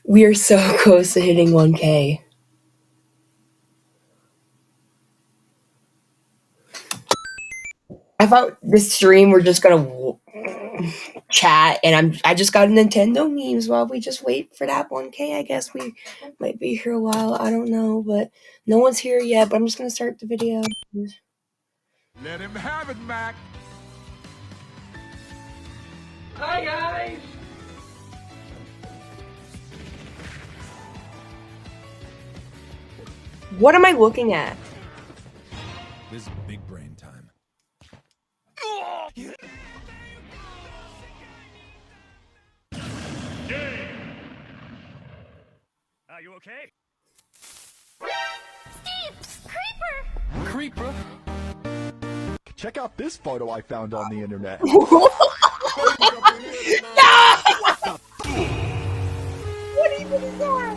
We are so close to hitting 1K. I thought this stream we're just gonna chat, and I just got Nintendo memes while we just wait for that 1K. I guess we might be here a while. I don't know, but no one's here yet. But I'm just gonna start the video. Let him have it, Mac. Hi guys. What am I looking at? This is big brain time. Are you okay? Steve! Creeper! Creeper. Check out this photo I found on the internet. What even is that?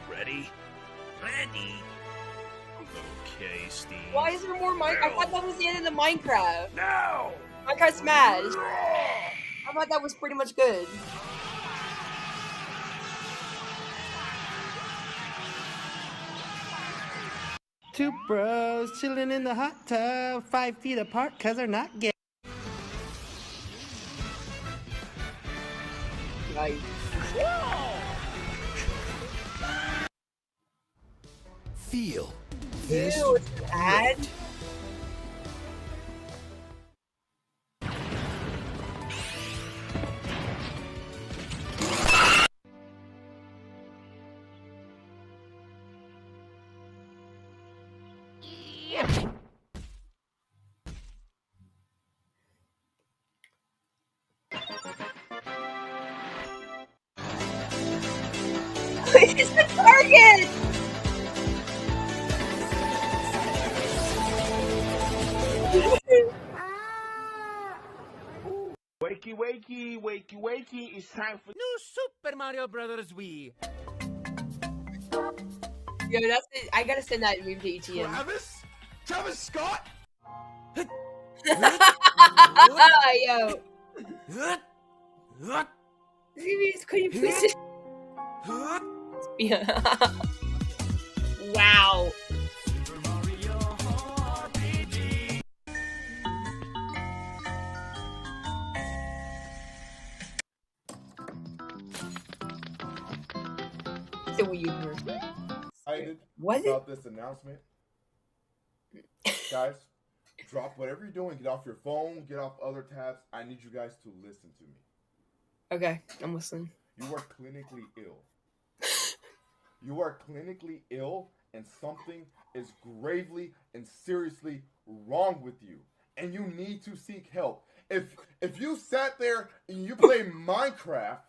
Ready? Ready? Okay, Steve. Why is there more Minecraft? I thought that was the end of the Minecraft. Now! Minecraft Smash. I thought that was pretty much good. Two bros chilling in the hot tub, 5 feet apart cause they're not gay. Nice. Feel this. Ew, it's an ad? It's the target! Wakey, wakey, wakey, wakey, it's time for New Super Mario Brothers Wii. Yo, that's it. I gotta send that meme to ETN. Travis? Travis Scott? Yo. Xevious, could you please? Yeah. Wow. It's a Wii U version. Excited Was it? about this announcement. Guys, drop whatever you're doing. Get off your phone. Get off other tabs. I need you guys to listen to me. Okay, I'm listening. You are clinically ill. You are clinically ill, and something is gravely and seriously wrong with you, and you need to seek help. If you sat there and you play Minecraft,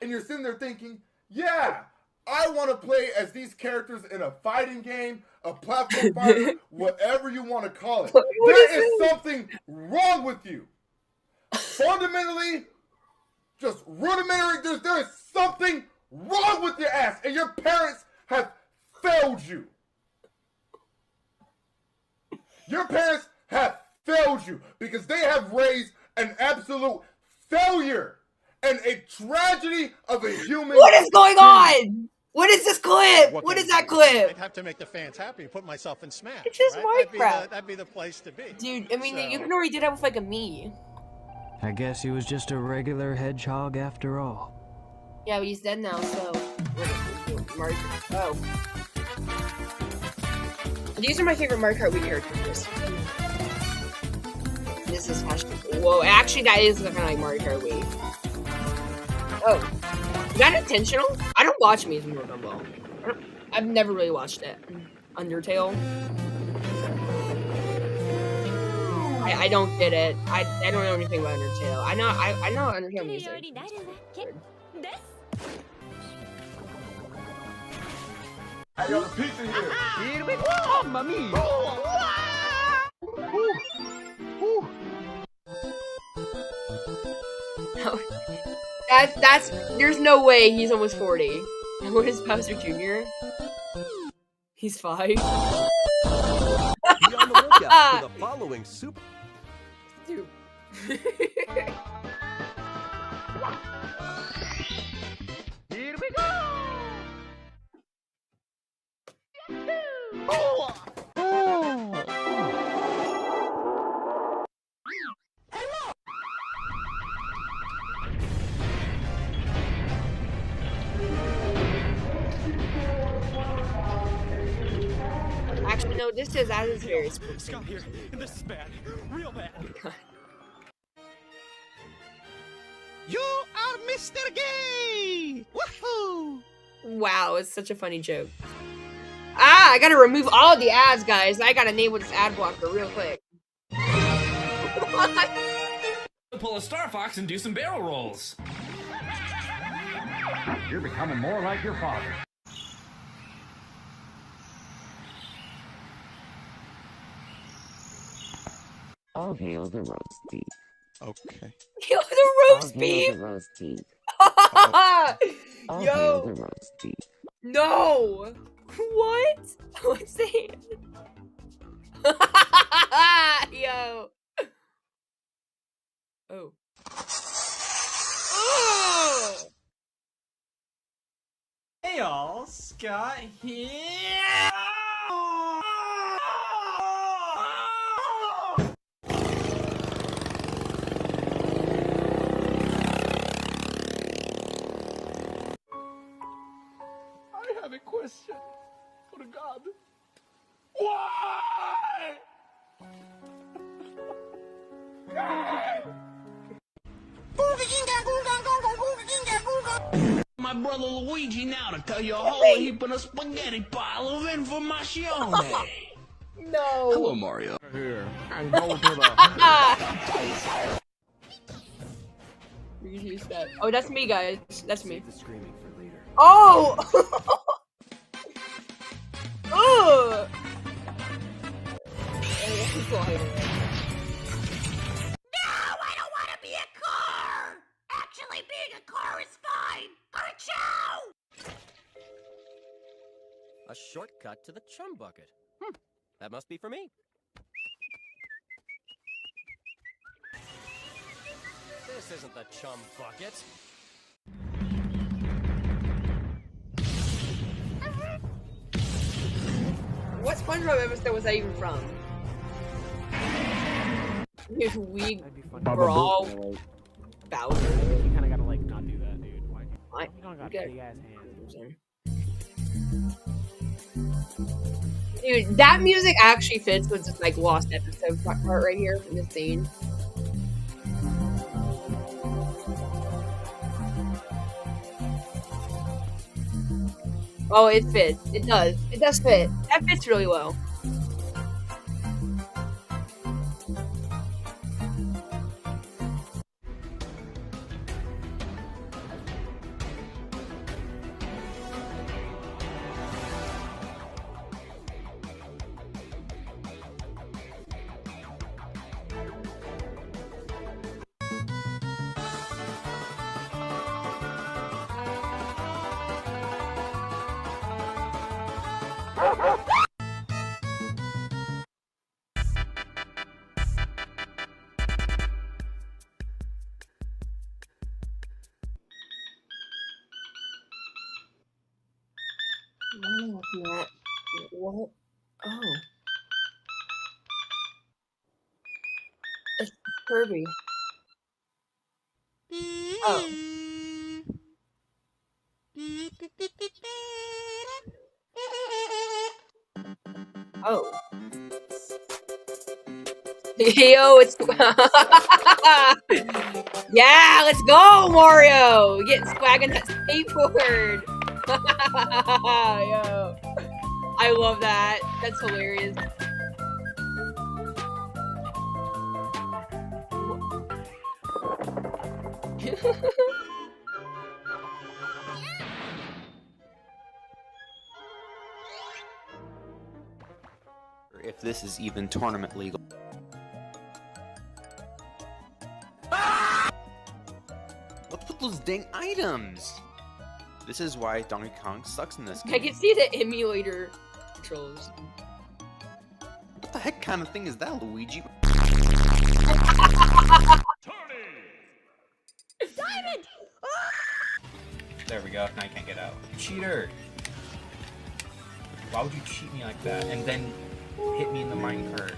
and you're sitting there thinking, yeah, I want to play as these characters in a fighting game, a platform fighter, whatever you want to call it. There is something wrong with you. Fundamentally, just rudimentary, there is something wrong with your ass, and your parents have failed you. Your parents have failed you because they have raised an absolute failure and a tragedy of a human. What is going on? What is this clip? What is that I'd clip? have to make the fans happy and put myself in Smash. It's just right? Minecraft. That'd be the place to be. Dude, I mean, So- you can already do that with like a me. I guess he was just a regular hedgehog after all. Yeah, but he's dead now, so. Mario. Oh. These are my favorite Mario Kart Wii characters. This is Smash. Whoa, actually, that is kind of like Mario Kart Wii. Oh. Is that intentional? I don't watch memes in Mortal Kombat. I've never really watched it. Undertale. I don't get it. I don't know anything about Undertale. I know Undertale music. I got a pizza here. Here we go, mommy. There's no way he's almost 40. What is Bowser Jr.? He's 5. Be on the lookout for the following super. Dude. Here we go! Actually, no, this is very spooky. Scott here, and this is bad. Real bad. You are Mr. Gay! Woohoo! Wow, it's such a funny joke. Ah, I gotta remove all the ads, guys. I gotta enable this ad blocker real quick. What? Pull a Star Fox and do some barrel rolls. You're becoming more like your father. All hail the roast beef. Okay. Yo, the roast beef. The roast beef. Yo. Hail the roast beef. No. What? What's that? Yo. Oh. Oh. Hey y'all, Scott here. I have a question for God. Why? My brother Luigi now to tell you a whole heap of a spaghetti pile of information. No. Hello, Mario. Here and go to the. Use that. Oh, that's me, guys. That's me. The screaming for later. Oh. Oh. I don't want to be a car! Actually, being a car is fine! Achoo! A shortcut to the chum bucket. That must be for me. This isn't the chum bucket. What SpongeBob episode was that even from? We were all Bowser. You kinda gotta, like, not do that, dude. Why? Why? You don't got Okay. big ass hands. Dude, that music actually fits with this like lost episode part right here in this scene. Oh, it fits. It does. It does fit. That fits really well. Not. What? Oh. It's Kirby. Oh. Oh. Yo, it's yeah, let's go, Mario! Get swagging that skateboard. Yo, I love that. That's hilarious. If this is even tournament legal. What's with those dang items? This is why Donkey Kong sucks in this game. I can see the emulator controls. What the heck kind of thing is that, Luigi? Diamond! There we go. Now you can't get out. Cheater! Why would you cheat me like that and then hit me in the minecart?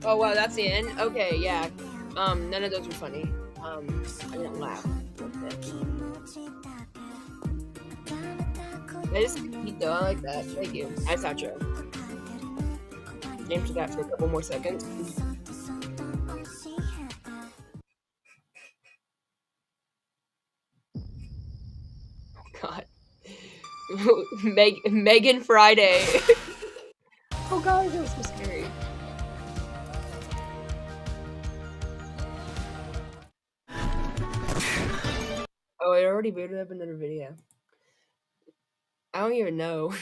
Oh wow, that's the end? Okay, yeah. None of those were funny. I didn't laugh. That is cute though, I like that. Thank you. Nice outro. James did that for a couple more seconds. Oh god. Megan Friday. Oh god, that was so scary. Oh, it already booted up another video. I don't even know.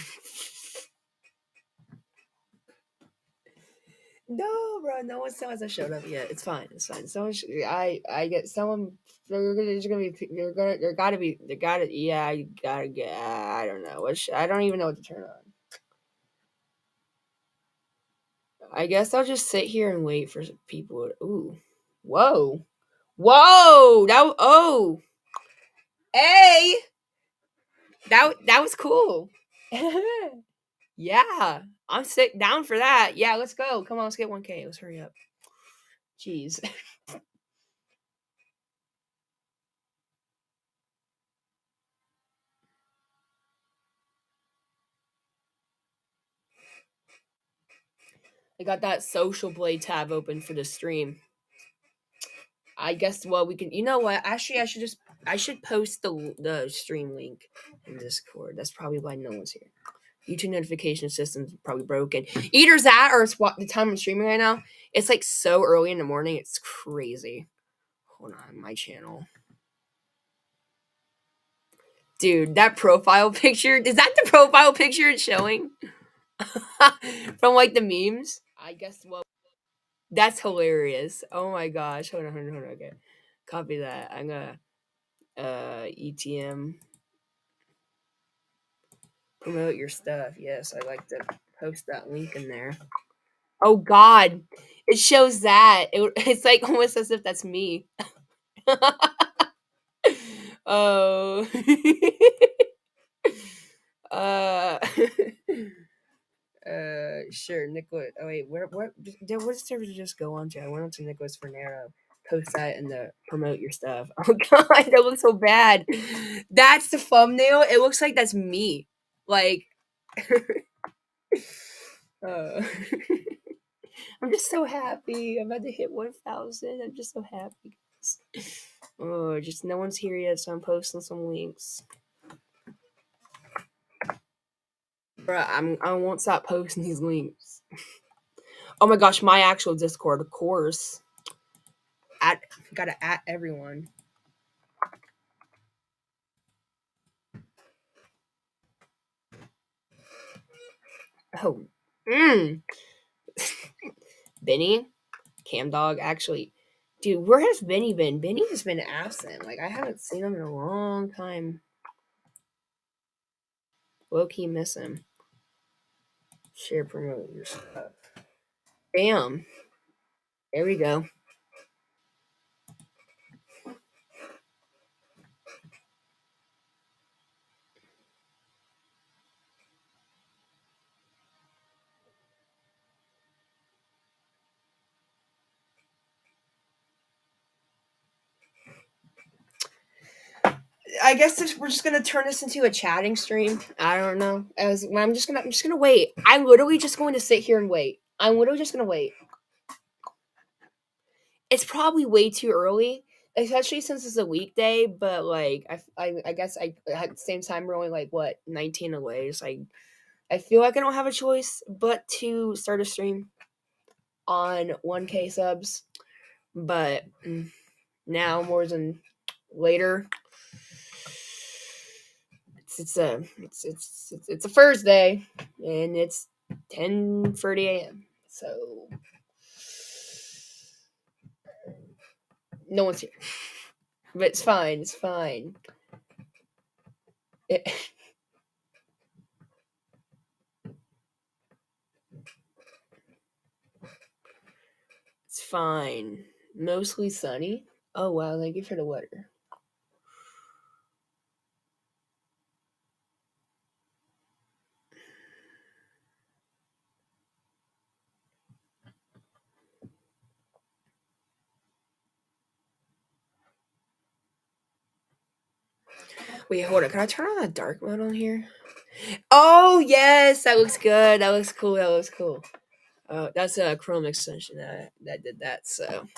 No, bro, no one still hasn't showed up yet. It's fine. It's fine. Someone I get someone. There's gonna be. There gotta be. There gotta. Yeah, I gotta get. I don't know. I don't even know what to turn on. I guess I'll just sit here and wait for people. Ooh, whoa, whoa. That. Oh, hey. That was cool. Yeah, I'm down for that. Yeah, let's go. Come on, let's get 1K. Let's hurry up. Jeez. I got that Social Blade tab open for the stream. I guess we can. You know what? Actually, I should post the stream link in Discord. That's probably why no one's here. YouTube notification system's probably broken. Either that or it's the time I'm streaming right now. It's like so early in the morning. It's crazy. Hold on, my channel. Dude, that profile picture. Is that the profile picture it's showing? From like the memes? I guess that's hilarious. Oh my gosh. Hold on. Okay. Copy that. I'm gonna ETM. Promote your stuff. Yes, I like to post that link in there. Oh god. It shows that. It's like almost as if that's me. Oh. Sure, Nicholas. Oh wait, what server did just go on to? I went on to Nicholas Fernero. Post that and the promote your stuff. Oh god, that looks so bad. That's the thumbnail. It looks like that's me. Like, I'm just so happy. I'm about to hit 1,000. I'm just so happy. Oh, just no one's here yet, so I'm posting some links. Bruh, I won't stop posting these links. Oh my gosh, my actual Discord, of course. Gotta at everyone. Oh, Benny, Camdog, actually, dude, where has Benny been? Benny has been absent. Like I haven't seen him in a long time. Low-key miss him. Share, promote your stuff. Bam. There we go. I guess we're just gonna turn this into a chatting stream. I don't know. I'm just gonna wait. I'm literally just going to sit here and wait. I'm literally just gonna wait. It's probably way too early, especially since it's a weekday. But like, I guess at the same time we're only like what 19 away. So I feel like I don't have a choice but to start a stream on 1K subs. But now more than later. It's a Thursday and it's 10:30 a.m. So no one's here, but it's fine. It's fine. It's fine. Mostly sunny. Oh wow! Thank you for the weather. Wait, hold on. Can I turn on the dark mode on here? Oh, yes. That looks good. That looks cool. That looks cool. That's a Chrome extension that did that, so.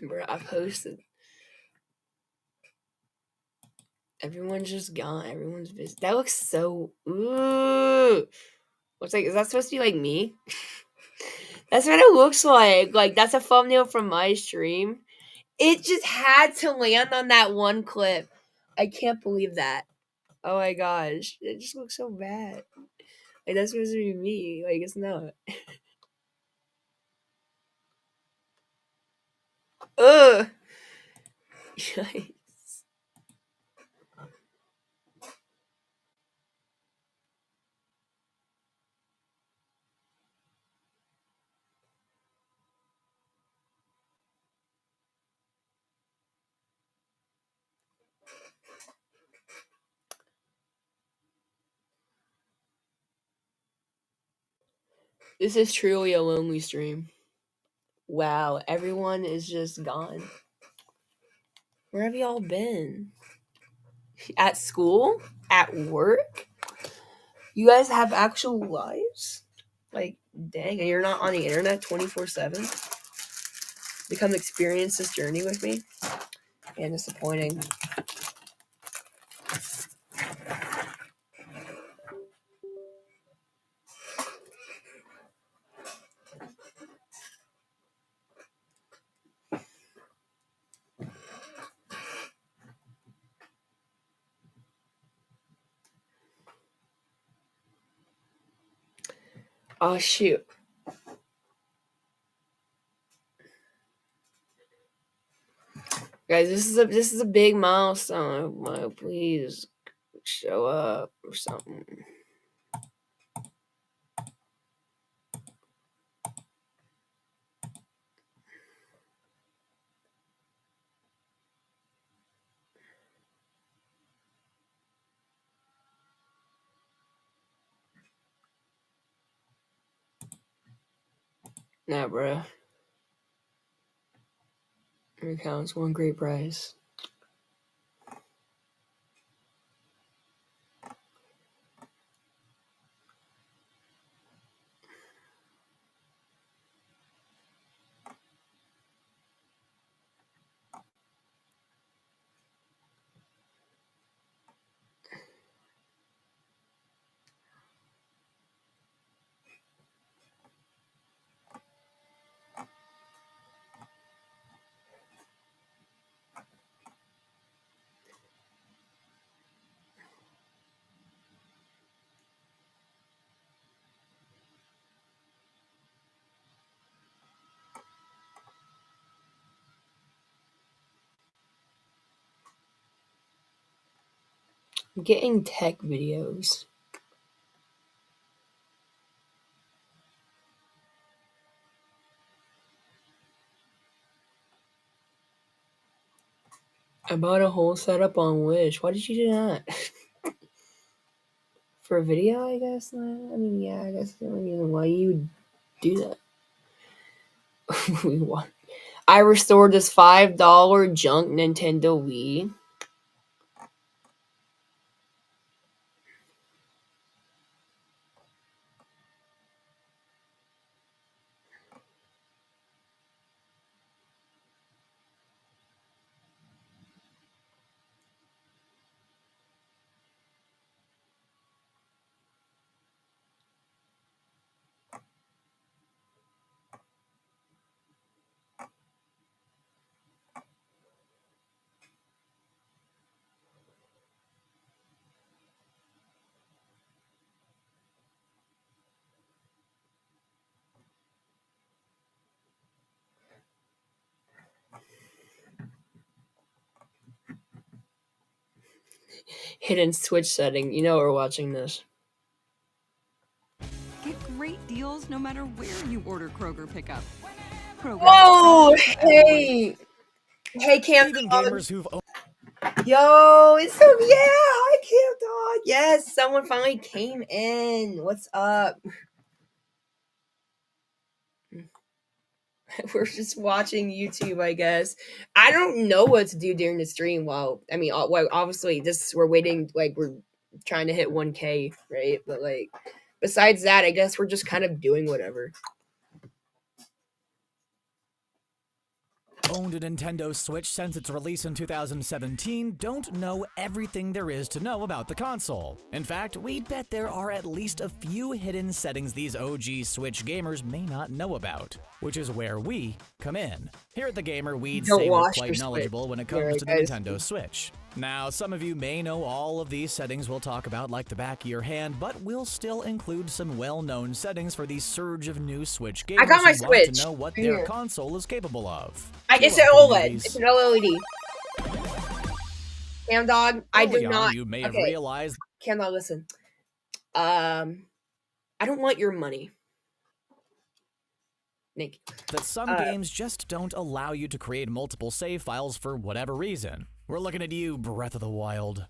Bro, I posted. Everyone's just gone. Everyone's busy. That looks so. Ooh. Looks like, is that supposed to be like me? That's what it looks like. Like, that's a thumbnail from my stream. It just had to land on that one clip. I can't believe that. Oh my gosh. It just looks so bad. Like, that's supposed to be me. Like, it's not. Ugh. Yikes. This is truly a lonely stream. Wow, everyone is just gone. Where have y'all been? At school? At work? You guys have actual lives? Like, dang, and you're not on the internet 24/7? Become experience this journey with me? And disappointing. Oh shoot. Guys, this is a big milestone. Like, please show up or something. Nah, bro. Here counts one great prize. I'm getting tech videos. I bought a whole setup on Wish. Why did you do that? For a video, I guess? I mean, yeah, I guess the only reason why you would do that. I restored this $5 junk Nintendo Wii. hidden Switch setting. You know we're watching this. Get great deals no matter where you order Kroger pickup. Kroger. Whoa! Hey! Hey, Cam. Even gamers who've Yo, it's so hi Cam Dog. Yes, someone finally came in. What's up? We're just watching YouTube, I guess. I don't know what to do during the stream. Well, I mean, obviously, we're waiting. Like, we're trying to hit 1K, right? But like, besides that, I guess we're just kind of doing whatever. owned a Nintendo Switch since its release in 2017 don't know everything there is to know about the console. In fact, we'd bet there are at least a few hidden settings these OG Switch gamers may not know about, which is where we come in. Here at The Gamer, we'd say we're quite knowledgeable when it comes to the Nintendo Switch. Now, some of you may know all of these settings we'll talk about like the back of your hand, but we'll still include some well-known settings for the surge of new Switch gamers I got my who Switch. want to know what their console is capable of. It's an OLED. It's an OLED. Cam Dog, I do not. You may have realized. Cam Dog, listen. I don't want your money. Nick. That some games just don't allow you to create multiple save files for whatever reason. We're looking at you, Breath of the Wild.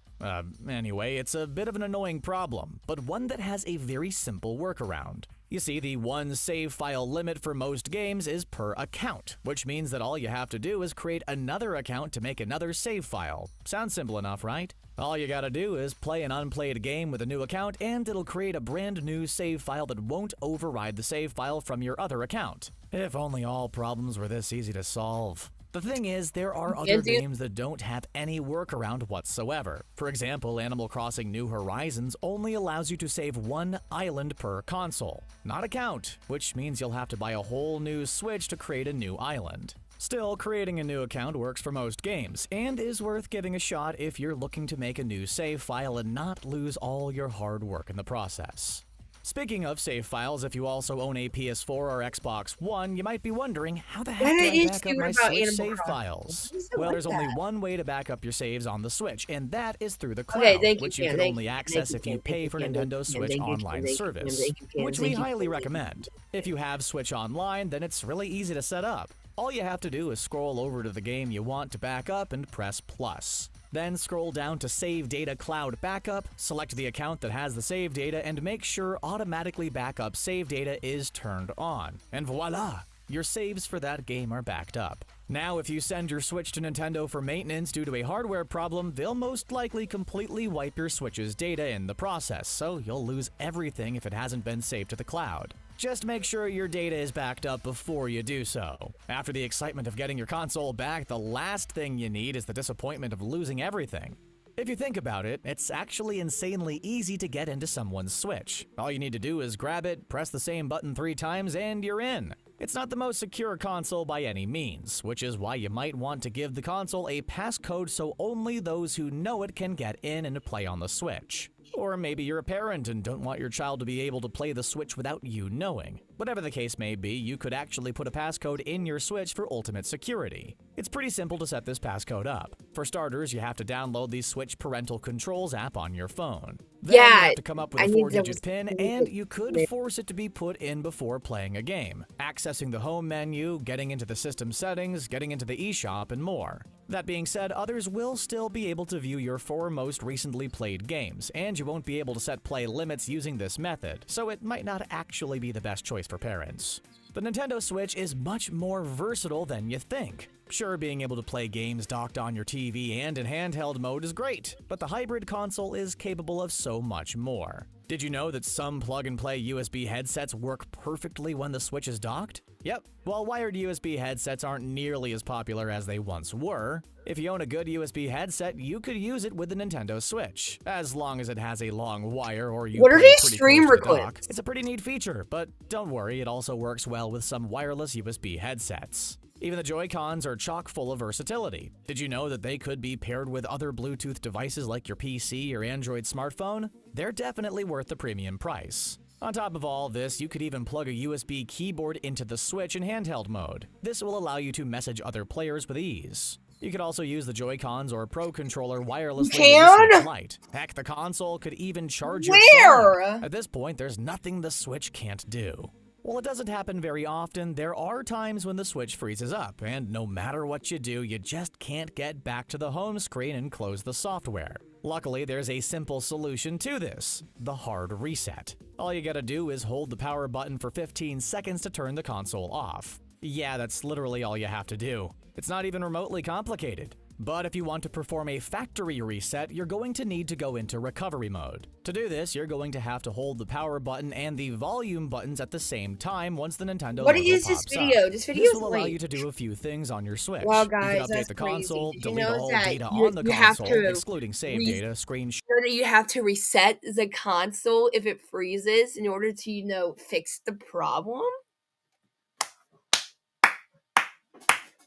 Anyway, it's a bit of an annoying problem, but one that has a very simple workaround. You see, the one save file limit for most games is per account, which means that all you have to do is create another account to make another save file. Sounds simple enough, right? All you gotta do is play an unplayed game with a new account, and it'll create a brand new save file that won't override the save file from your other account. If only all problems were this easy to solve. The thing is, there are other games that don't have any workaround whatsoever. For example, Animal Crossing New Horizons only allows you to save one island per console, not account, which means you'll have to buy a whole new Switch to create a new island. Still, creating a new account works for most games, and is worth giving a shot if you're looking to make a new save file and not lose all your hard work in the process. Speaking of save files, if you also own a PS4 or Xbox One, you might be wondering, how the heck do I back up my Switch save files? Well, there's only one way to back up your saves on the Switch, and that is through the cloud, which you can only access if you pay for Nintendo Switch Online service, which we highly recommend. If you have Switch Online, then it's really easy to set up. All you have to do is scroll over to the game you want to back up and press plus. Then scroll down to Save Data Cloud Backup, select the account that has the save data, and make sure Automatically Backup Save Data is turned on. And voila! Your saves for that game are backed up. Now, if you send your Switch to Nintendo for maintenance due to a hardware problem, they'll most likely completely wipe your Switch's data in the process, so you'll lose everything if it hasn't been saved to the cloud. Just make sure your data is backed up before you do so. After the excitement of getting your console back, the last thing you need is the disappointment of losing everything. If you think about it, it's actually insanely easy to get into someone's Switch. All you need to do is grab it, press the same button 3 times, and you're in. It's not the most secure console by any means, which is why you might want to give the console a passcode so only those who know it can get in and play on the Switch. Or maybe you're a parent and don't want your child to be able to play the Switch without you knowing. Whatever the case may be, you could actually put a passcode in your Switch for ultimate security. It's pretty simple to set this passcode up. For starters, you have to download the Switch Parental Controls app on your phone. Then you have to come up with a 4-digit PIN, and you could force it to be put in before playing a game, accessing the home menu, getting into the system settings, getting into the eShop, and more. That being said, others will still be able to view your 4 most recently played games, and you won't be able to set play limits using this method, so it might not actually be the best choice for parents. The Nintendo Switch is much more versatile than you think. Sure, being able to play games docked on your TV and in handheld mode is great, but the hybrid console is capable of so much more. Did you know that some plug-and-play USB headsets work perfectly when the Switch is docked? Yep, while wired USB headsets aren't nearly as popular as they once were, if you own a good USB headset, you could use it with the Nintendo Switch, as long as it has a long wire or you. What are these streamer clips? It's a pretty neat feature, but don't worry, it also works well with some wireless USB headsets. Even the Joy-Cons are chock full of versatility. Did you know that they could be paired with other Bluetooth devices like your PC or Android smartphone? They're definitely worth the premium price. On top of all this, you could even plug a USB keyboard into the Switch in handheld mode. This will allow you to message other players with ease. You could also use the Joy-Cons or Pro Controller wirelessly can? with the Switch Lite. Heck, the console could even charge your Where? phone. At this point, there's nothing the Switch can't do. While it doesn't happen very often, there are times when the Switch freezes up, and no matter what you do, you just can't get back to the home screen and close the software. Luckily, there's a simple solution to this: the hard reset. All you gotta do is hold the power button for 15 seconds to turn the console off. Yeah, that's literally all you have to do. It's not even remotely complicated. But if you want to perform a factory reset, you're going to need to go into recovery mode. To do this, you're going to have to hold the power button and the volume buttons at the same time once the Nintendo What logo is this pops video? up. This video This is will allow late. you to do a few things on your Switch. Wow, You guys, can update that's the crazy. console, Did you delete know all that data you- on the you have console, to excluding save re- data, screenshot. Know that you have to reset the console if it freezes in order to, you know, fix the problem?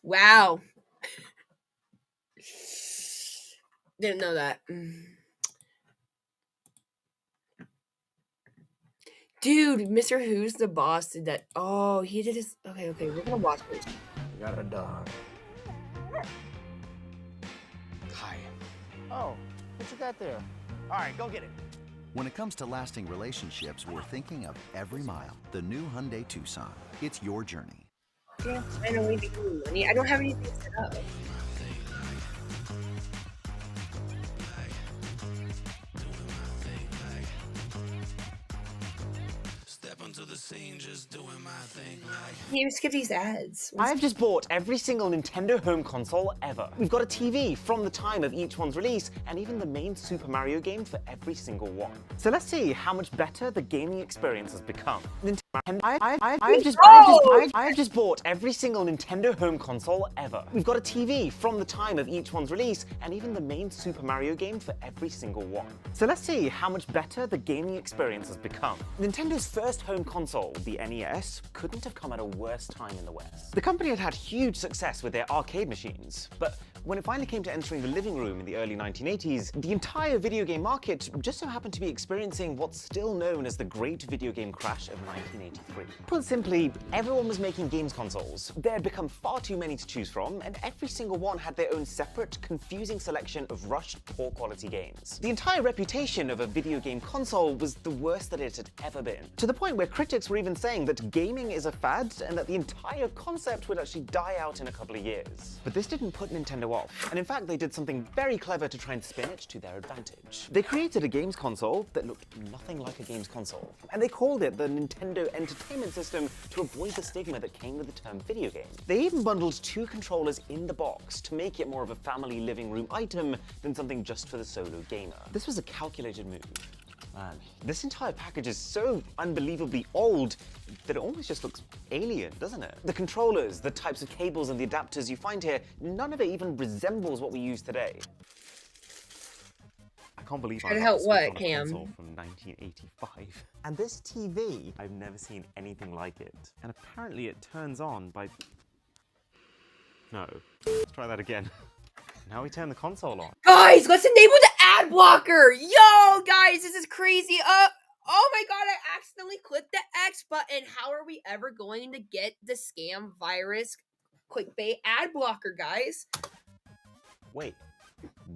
Wow. Didn't know that. Dude, Mr. Who's the Boss did that. Oh, he did his. Okay, we're gonna watch this. I got a dog. Hi. Oh, what you got there? All right, go get it. When it comes to lasting relationships, we're thinking of every mile. The new Hyundai Tucson. It's your journey. Yeah, I know we need money. I don't have anything set up. Can you skip these ads? I've just bought every single Nintendo home console ever. We've got a TV from the time of each one's release, and even the main Super Mario game for every single one. So let's see how much better the gaming experience has become. I've just bought every single Nintendo home console ever. We've got a TV from the time of each one's release, and even the main Super Mario game for every single one. So let's see how much better the gaming experience has become. Nintendo's first home console, the NES, couldn't have come at a worse time in the West. The company had had huge success with their arcade machines, but when it finally came to entering the living room in the early 1980s, the entire video game market just so happened to be experiencing what's still known as the Great Video Game Crash of 1983. Put simply, everyone was making games consoles. There had become far too many to choose from, and every single one had their own separate, confusing selection of rushed, poor quality games. The entire reputation of a video game console was the worst that it had ever been, to the point where critics were even saying that gaming is a fad and that the entire concept would actually die out in a couple of years. But this didn't put Nintendo off, and in fact they did something very clever to try and spin it to their advantage. They created a games console that looked nothing like a games console, and they called it the Nintendo Entertainment System to avoid the stigma that came with the term video game. They even bundled 2 controllers in the box to make it more of a family living room item than something just for the solo gamer. This was a calculated move. Man, this entire package is so unbelievably old that it almost just looks alien, doesn't it? The controllers, the types of cables and the adapters you find here, none of it even resembles what we use today. I can't believe Try to help what, Cam? From 1985. And this TV, I've never seen anything like it. And apparently it turns on by... No. Let's try that again. Now we turn the console on. Guys, let's enable the ad blocker. Yo, guys, this is crazy. Oh my god, I accidentally clicked the X button. How are we ever going to get the scam virus clickbait ad blocker, guys? Wait.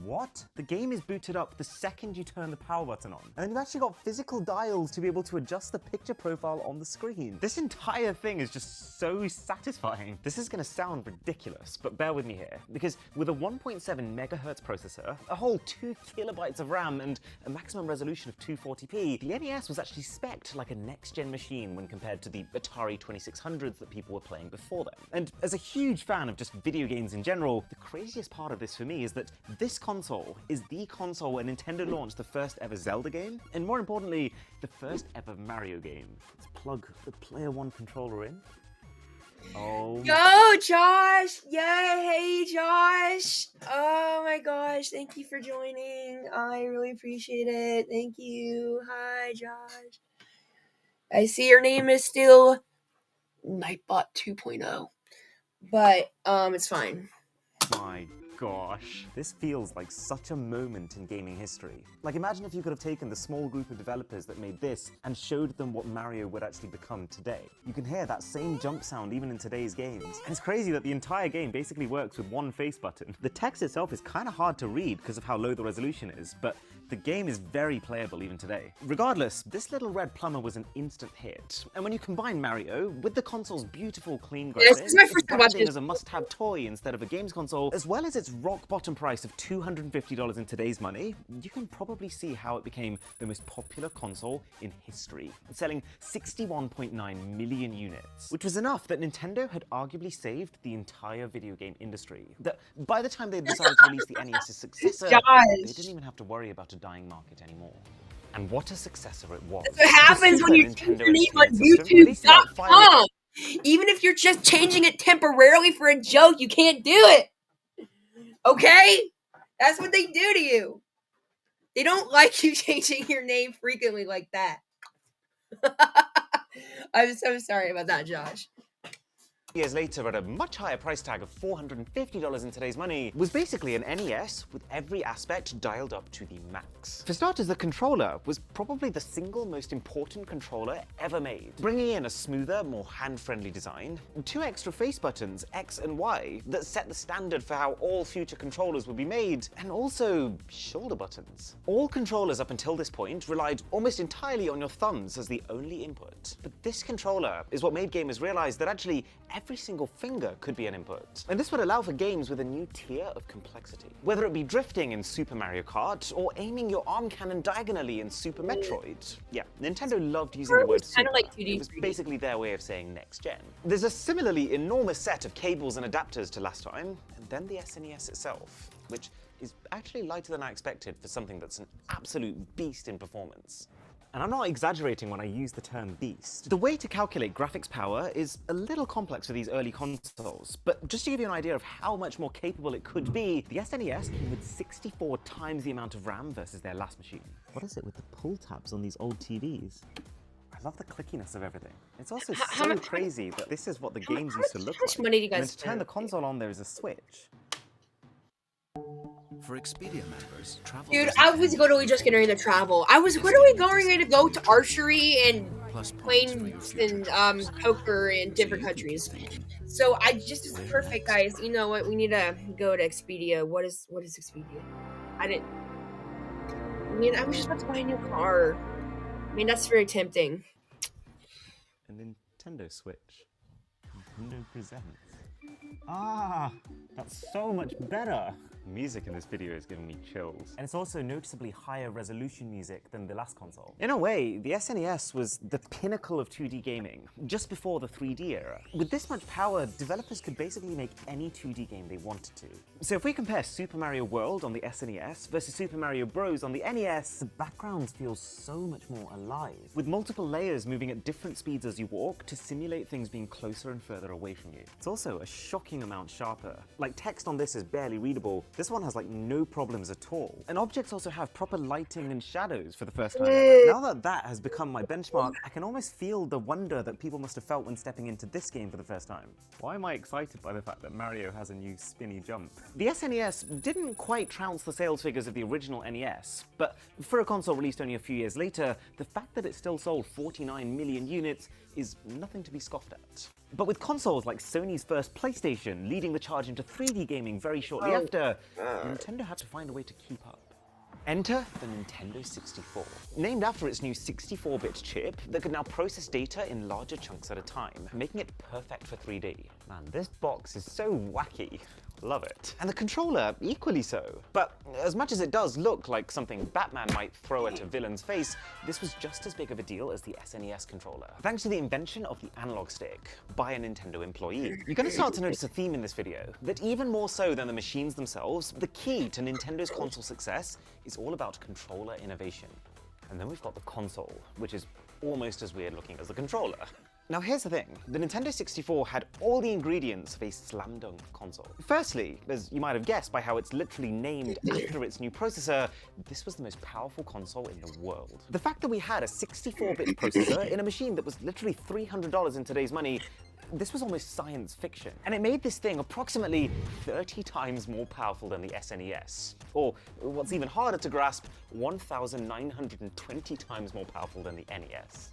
What? The game is booted up the second you turn the power button on. And then you've actually got physical dials to be able to adjust the picture profile on the screen. This entire thing is just so satisfying. This is gonna sound ridiculous, but bear with me here. Because with a 1.7 megahertz processor, a whole 2 kilobytes of RAM, and a maximum resolution of 240p, the NES was actually spec'd like a next-gen machine when compared to the Atari 2600s that people were playing before them. And as a huge fan of just video games in general, the craziest part of this for me is that this console is the console where Nintendo launched the first ever Zelda game, and more importantly, the first ever Mario game. Let's plug the Player One controller in. Oh. Yo, Josh! Yeah, hey, Josh! Oh my gosh, thank you for joining. I really appreciate it. Thank you. Hi, Josh. I see your name is still Nightbot 2.0, but it's fine. My gosh. This feels like such a moment in gaming history. Like, imagine if you could have taken the small group of developers that made this and showed them what Mario would actually become today. You can hear that same jump sound even in today's games. And it's crazy that the entire game basically works with one face button. The text itself is kind of hard to read because of how low the resolution is, but the game is very playable even today. Regardless, this little red plumber was an instant hit. And when you combine Mario with the console's beautiful clean graphics, this is my first time branding watching as a must-have toy instead of a games console, as well as its rock-bottom price of $250 in today's money, you can probably see how it became the most popular console in history, selling 61.9 million units, which was enough that Nintendo had arguably saved the entire video game industry. That by the time they decided to release the NES's successor, they didn't even have to worry about a dying market anymore. And what a successor it was. That's what happens when you change your name on YouTube.com. Even if you're just changing it temporarily for a joke, you can't do it. Okay? That's what they do to you. They don't like you changing your name frequently like that. I'm so sorry about that, Josh. Years later, at a much higher price tag of $450 in today's money, was basically an NES with every aspect dialed up to the max. For starters, the controller was probably the single most important controller ever made, bringing in a smoother, more hand-friendly design, 2 extra face buttons, X and Y, that set the standard for how all future controllers would be made, and also shoulder buttons. All controllers up until this point relied almost entirely on your thumbs as the only input. But this controller is what made gamers realize that actually every single finger could be an input. And this would allow for games with a new tier of complexity. Whether it be drifting in Super Mario Kart, or aiming your arm cannon diagonally in Super Metroid. Yeah, Nintendo loved using the word super. Like 2D, it was basically their way of saying next gen. There's a similarly enormous set of cables and adapters to last time, and then the SNES itself, which is actually lighter than I expected for something that's an absolute beast in performance. And I'm not exaggerating when I use the term beast. The way to calculate graphics power is a little complex for these early consoles, but just to give you an idea of how much more capable it could be, the SNES came with 64 times the amount of RAM versus their last machine. What is it with the pull tabs on these old TVs? I love the clickiness of everything. It's also so crazy that this is what the games used to look like. How much money do you guys and to turn the console on, there is a switch. For Expedia members, travel. Dude, I was literally just getting ready to travel. I was literally going to go to archery and playing and poker in different countries. So I just is perfect, guys. You know what? We need to go to Expedia. What is Expedia? I was just about to buy a new car. I mean, that's very tempting. A Nintendo Switch. Nintendo presents. Ah, that's so much better. Music in this video is giving me chills. And it's also noticeably higher resolution music than the last console. In a way, the SNES was the pinnacle of 2D gaming, just before the 3D era. With this much power, developers could basically make any 2D game they wanted to. So if we compare Super Mario World on the SNES versus Super Mario Bros. On the NES, the backgrounds feel so much more alive, with multiple layers moving at different speeds as you walk to simulate things being closer and further away from you. It's also a shocking amount sharper. Like, text on this is barely readable. This one has like no problems at all. And objects also have proper lighting and shadows for the first time ever. Now that that has become my benchmark, I can almost feel the wonder that people must have felt when stepping into this game for the first time. Why am I excited by the fact that Mario has a new spinny jump? The SNES didn't quite trounce the sales figures of the original NES, but for a console released only a few years later, the fact that it still sold 49 million units is nothing to be scoffed at. But with consoles like Sony's first PlayStation leading the charge into 3D gaming very shortly after, Nintendo had to find a way to keep up. Enter the Nintendo 64. Named after its new 64-bit chip that could now process data in larger chunks at a time, making it perfect for 3D. Man, this box is so wacky. Love it. And the controller, equally so. But as much as it does look like something Batman might throw at a villain's face, this was just as big of a deal as the SNES controller, thanks to the invention of the analog stick by a Nintendo employee. You're going to start to notice a theme in this video, that even more so than the machines themselves, the key to Nintendo's console success is all about controller innovation. And then we've got the console, which is almost as weird looking as the controller. Now here's the thing, the Nintendo 64 had all the ingredients of a slam dunk console. Firstly, as you might have guessed by how it's literally named after its new processor, this was the most powerful console in the world. The fact that we had a 64-bit processor in a machine that was literally $300 in today's money This was almost science fiction, and it made this thing approximately 30 times more powerful than the SNES. Or, what's even harder to grasp, 1,920 times more powerful than the NES.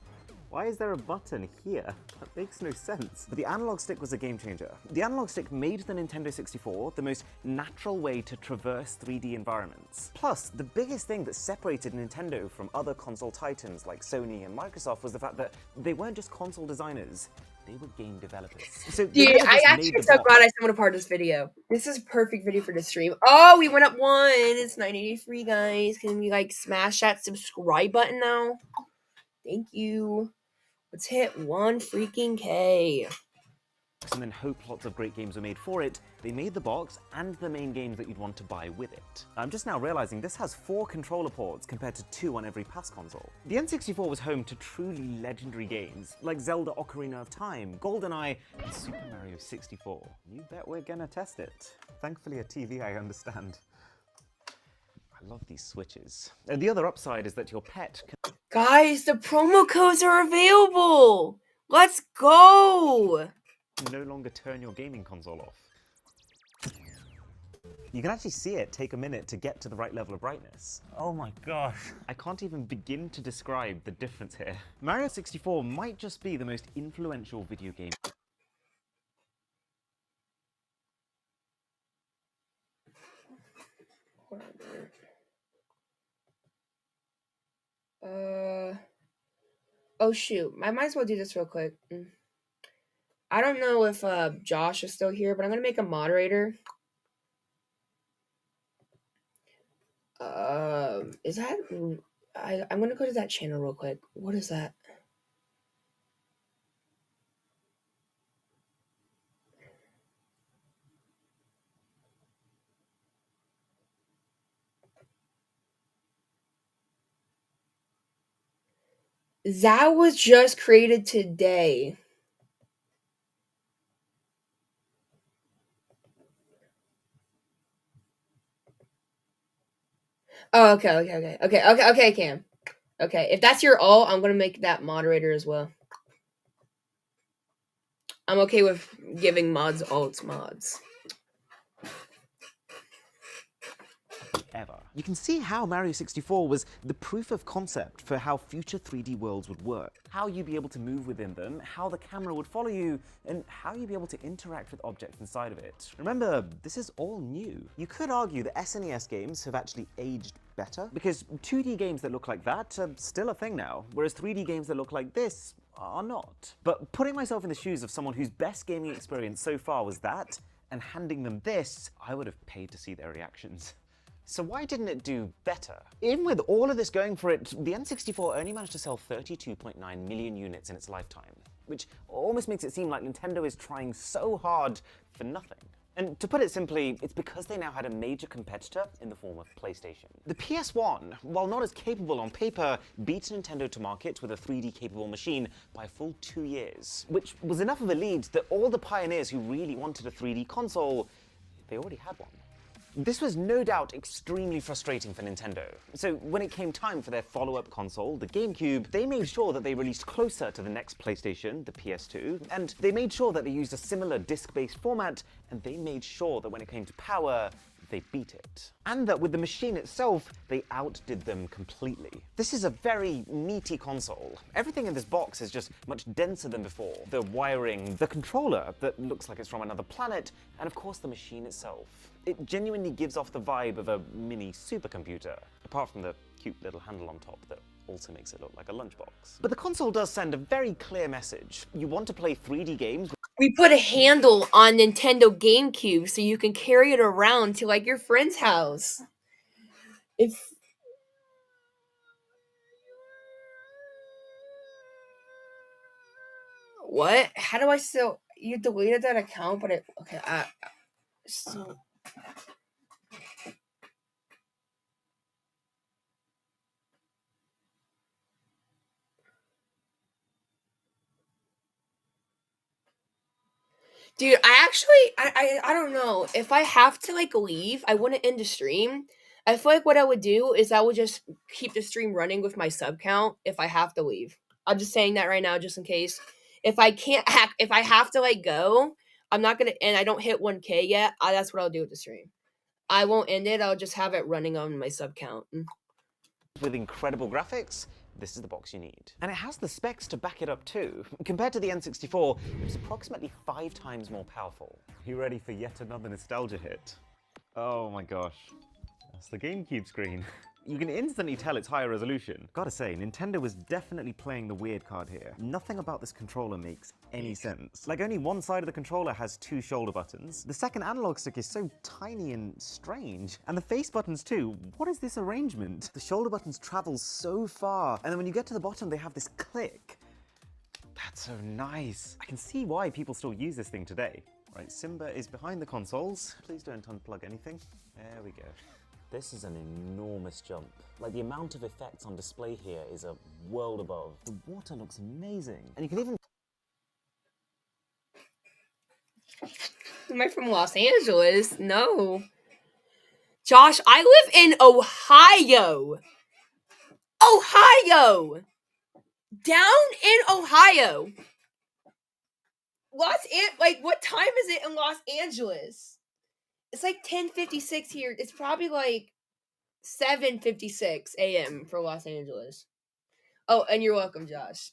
Why is there a button here? That makes no sense. But the analog stick was a game changer. The analog stick made the Nintendo 64 the most natural way to traverse 3D environments. Plus, the biggest thing that separated Nintendo from other console titans like Sony and Microsoft was the fact that they weren't just console designers, they were game developers. So Dude, I actually am so glad I stumbled upon this video. This is a perfect video for the stream. Oh, we went up 1. It's 983, guys. Can we like smash that subscribe button now? Thank you. Let's hit 1 freaking K. And then hope lots of great games were made for it. They made the box and the main games that you'd want to buy with it. I'm just now realizing this has 4 controller ports compared to 2 on every past console. The N64 was home to truly legendary games like Zelda Ocarina of Time, GoldenEye, and Super Mario 64. You bet we're gonna test it. Thankfully a TV I understand. I love these switches. And the other upside is that your pet can... Guys, the promo codes are available! Let's go! no longer turn your gaming console off. You can actually see it take a minute to get to the right level of brightness. Oh my gosh. I can't even begin to describe the difference here. Mario 64 might just be the most influential video game. Oh shoot, I might as well do this real quick. I don't know if Josh is still here, but I'm gonna make a moderator. Is that I'm gonna go to that channel real quick. What is that? That was just created today. Oh, okay, Cam. Okay, if that's your alt, I'm gonna make that moderator as well. I'm okay with giving mods alts mods. Ever. You can see how Mario 64 was the proof of concept for how future 3D worlds would work, how you'd be able to move within them, how the camera would follow you, and how you'd be able to interact with objects inside of it. Remember, this is all new. You could argue that SNES games have actually aged better, because 2D games that look like that are still a thing now, whereas 3D games that look like this are not. But putting myself in the shoes of someone whose best gaming experience so far was that, and handing them this, I would have paid to see their reactions. So why didn't it do better? Even with all of this going for it, the N64 only managed to sell 32.9 million units in its lifetime, which almost makes it seem like Nintendo is trying so hard for nothing. And to put it simply, it's because they now had a major competitor in the form of PlayStation. The PS1, while not as capable on paper, beat Nintendo to market with a 3D capable machine by a full 2 years, which was enough of a lead that all the pioneers who really wanted a 3D console, they already had one. This was no doubt extremely frustrating for Nintendo. So when it came time for their follow-up console, the GameCube, they made sure that they released closer to the next PlayStation, the PS2, and they made sure that they used a similar disc-based format, and they made sure that when it came to power, they beat it. And that with the machine itself, they outdid them completely. This is a very meaty console. Everything in this box is just much denser than before. The wiring, the controller that looks like it's from another planet, and of course the machine itself. It genuinely gives off the vibe of a mini supercomputer, apart from the cute little handle on top that also makes it look like a lunchbox. But the console does send a very clear message. You want to play 3D games? We put a handle on Nintendo GameCube so you can carry it around to like your friend's house. What? How do I still? You deleted that account, but it okay. So. Dude, I don't know. If I have to like leave, I wouldn't end the stream. I feel like what I would do is I would just keep the stream running with my sub count if I have to leave. I'm just saying that right now just in case. if I can't hack, if I have to like go, I'm not gonna, and I don't hit 1K yet. That's what I'll do with the stream. I won't end it. I'll just have it running on my sub count. With incredible graphics, this is the box you need. And it has the specs to back it up too. Compared to the N64, it's approximately 5 times more powerful. You ready for yet another nostalgia hit? Oh my gosh, that's the GameCube screen. You can instantly tell it's higher resolution. Gotta say, Nintendo was definitely playing the weird card here. Nothing about this controller makes any sense. Like, only one side of the controller has 2 shoulder buttons. The second analog stick is so tiny and strange. And the face buttons too. What is this arrangement? The shoulder buttons travel so far, and then when you get to the bottom, they have this click. That's so nice. I can see why people still use this thing today. Right, Simba is behind the consoles. Please don't unplug anything. There we go. This is an enormous jump. Like, the amount of effects on display here is a world above. The water looks amazing. And you can even... Am I from Los Angeles? No. Josh, I live in Ohio. Ohio! Down in Ohio. What time is it in Los Angeles? It's like 10:56 here. It's probably like 7:56 a.m. for Los Angeles. Oh, and you're welcome, Josh.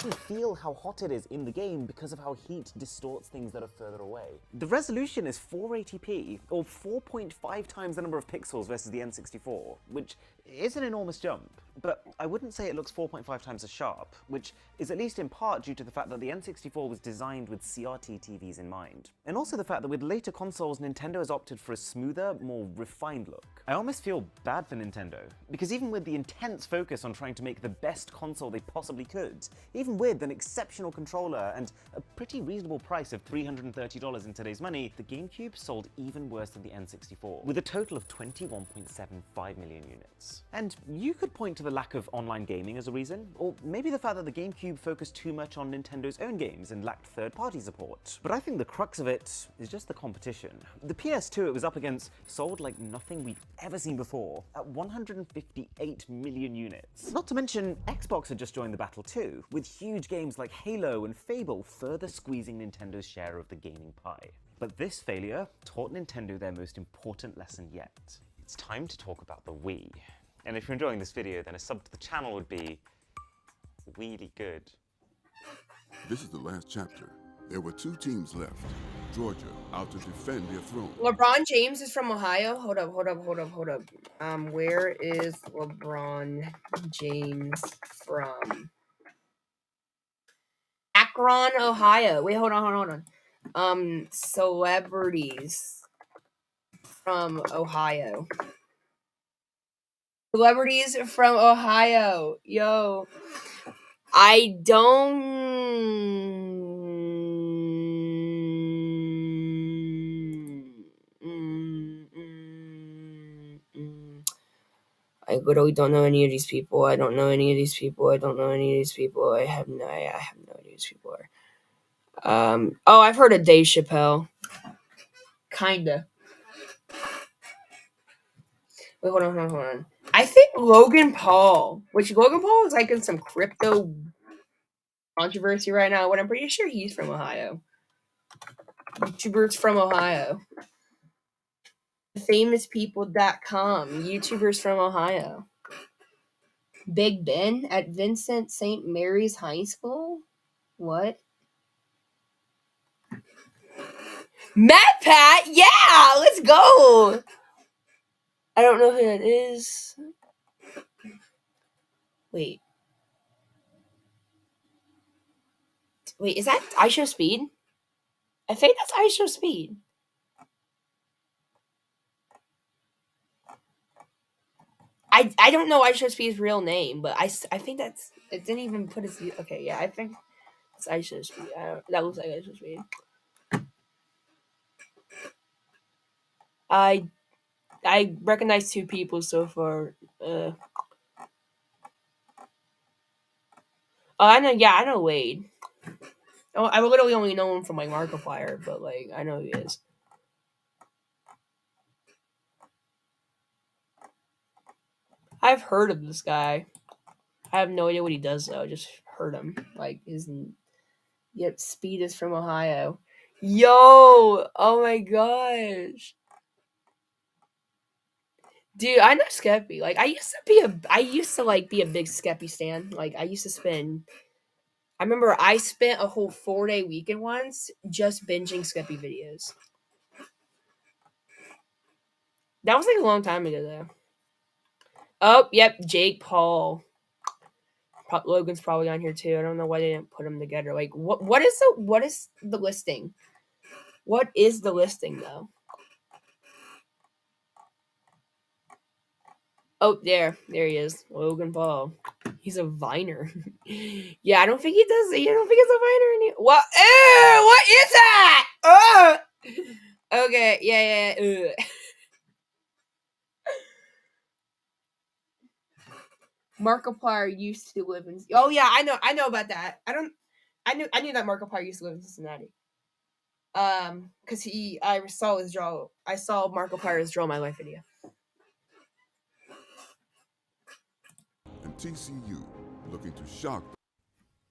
You feel how hot it is in the game because of how heat distorts things that are further away. The resolution is 480p, or 4.5 times the number of pixels versus the N64, which is an enormous jump. But I wouldn't say it looks 4.5 times as sharp, which is at least in part due to the fact that the N64 was designed with CRT TVs in mind. And also the fact that with later consoles, Nintendo has opted for a smoother, more refined look. I almost feel bad for Nintendo, because even with the intense focus on trying to make the best console they possibly could, even with an exceptional controller and a pretty reasonable price of $330 in today's money, the GameCube sold even worse than the N64, with a total of 21.75 million units. And you could point to the lack of online gaming as a reason, or maybe the fact that the GameCube focused too much on Nintendo's own games and lacked third-party support. But I think the crux of it is just the competition. The PS2 it was up against sold like nothing we'd ever seen before, at 158 million units. Not to mention, Xbox had just joined the battle too, with huge games like Halo and Fable further squeezing Nintendo's share of the gaming pie. But this failure taught Nintendo their most important lesson yet. It's time to talk about the Wii. And if you're enjoying this video, then a sub to the channel would be really good. This is the last chapter. There were 2 teams left. Georgia out to defend their throne. LeBron James is from Ohio. Hold up. Where is LeBron James from? Akron, Ohio. Wait, hold on. Celebrities from Ohio. Celebrities from Ohio. Yo. I don't... I literally don't know any of these people. I have no idea who these people are. Oh, I've heard of Dave Chappelle. Kinda. Wait, hold on. I think Logan Paul, which Logan Paul is like in some crypto controversy right now, but I'm pretty sure he's from Ohio. YouTubers from Ohio. FamousPeople.com. YouTubers from Ohio. Big Ben at Vincent St. Mary's High School? What? MatPat? Yeah! Let's go! I don't know who that is. Wait, is that IShowSpeed? I think that's IShowSpeed. I don't know IShowSpeed's real name, but I think that's... It didn't even put his... Okay, yeah, I think it's IShowSpeed. That looks like IShowSpeed. I recognize 2 people so far. I know Wade. Oh, I literally only know him from like Markiplier, but like I know who he is. I've heard of this guy. I have no idea what he does though. I just heard him. Like yep, Speed is from Ohio. Yo! Oh my gosh. Dude, I know Skeppy. Like I used to be a big Skeppy stan. Like I remember I spent a whole 4-day weekend once just binging Skeppy videos. That was like a long time ago though. Oh, yep, Jake Paul. Logan's probably on here too. I don't know why they didn't put them together. Like what is the listing? What is the listing though? Oh, there he is. Logan Paul. He's a Viner. Yeah, I don't think he does. I don't think it's a Viner anymore. What? What is that? Okay, yeah. Markiplier used to live in. Oh yeah, I know about that. I knew that Markiplier used to live in Cincinnati. Because I saw Markiplier's Draw My Life video. And TCU looking to shock.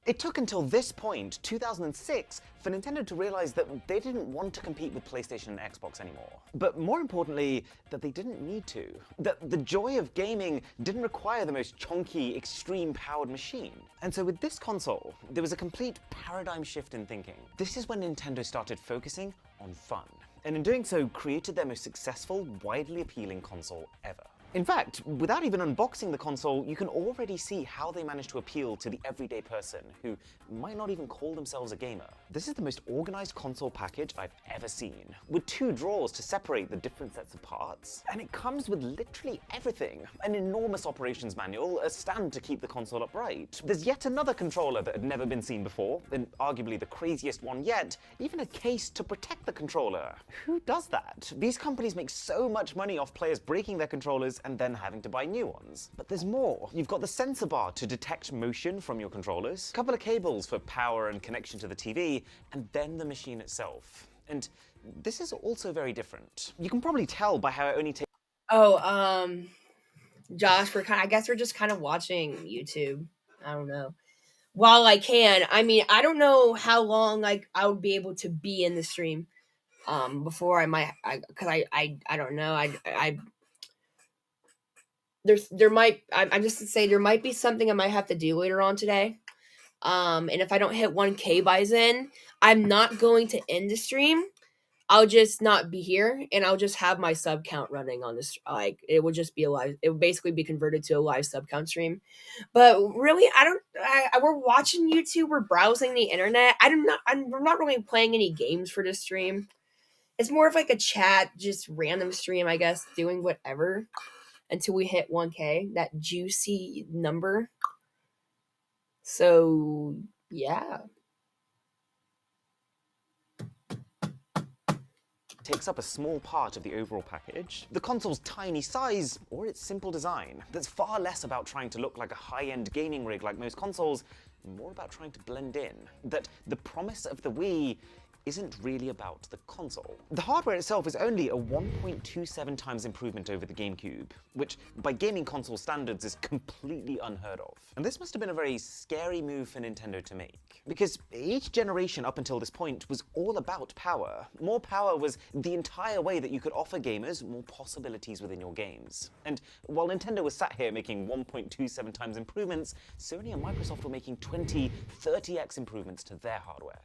It took until this point, 2006, for Nintendo to realize that they didn't want to compete with PlayStation and Xbox anymore. But more importantly, that they didn't need to. That the joy of gaming didn't require the most chonky, extreme-powered machine. And so with this console, there was a complete paradigm shift in thinking. This is when Nintendo started focusing on fun. And in doing so, created their most successful, widely appealing console ever. In fact, without even unboxing the console, you can already see how they managed to appeal to the everyday person who might not even call themselves a gamer. This is the most organized console package I've ever seen, with 2 drawers to separate the different sets of parts. And it comes with literally everything. An enormous operations manual, a stand to keep the console upright. There's yet another controller that had never been seen before, and arguably the craziest one yet, even a case to protect the controller. Who does that? These companies make so much money off players breaking their controllers and then having to buy new ones. But there's more. You've got the sensor bar to detect motion from your controllers, a couple of cables for power and connection to the TV, and then the machine itself. And this is also very different. You can probably tell by how it only takes... Josh, I guess we're just kind of watching YouTube. I don't know. While I can. I mean, I don't know how long I would be able to be in the stream before I might... Because I don't know. I'm just to say there might be something I might have to do later on today. And if I don't hit 1K by then, I'm not going to end the stream. I'll just not be here, and I'll just have my sub count running on this. Like it would just be a live. It would basically be converted to a live sub count stream. But really, we're watching YouTube. We're browsing the internet. I'm not really playing any games for this stream. It's more of like a chat, just random stream, I guess, doing whatever until we hit 1K, that juicy number. So, yeah. Takes up a small part of the overall package. The console's tiny size, or its simple design, that's far less about trying to look like a high-end gaming rig like most consoles, and more about trying to blend in. That the promise of the Wii isn't really about the console. The hardware itself is only a 1.27 times improvement over the GameCube, which by gaming console standards is completely unheard of. And this must have been a very scary move for Nintendo to make, because each generation up until this point was all about power. More power was the entire way that you could offer gamers more possibilities within your games. And while Nintendo was sat here making 1.27 times improvements, Sony and Microsoft were making 20, 30x improvements to their hardware.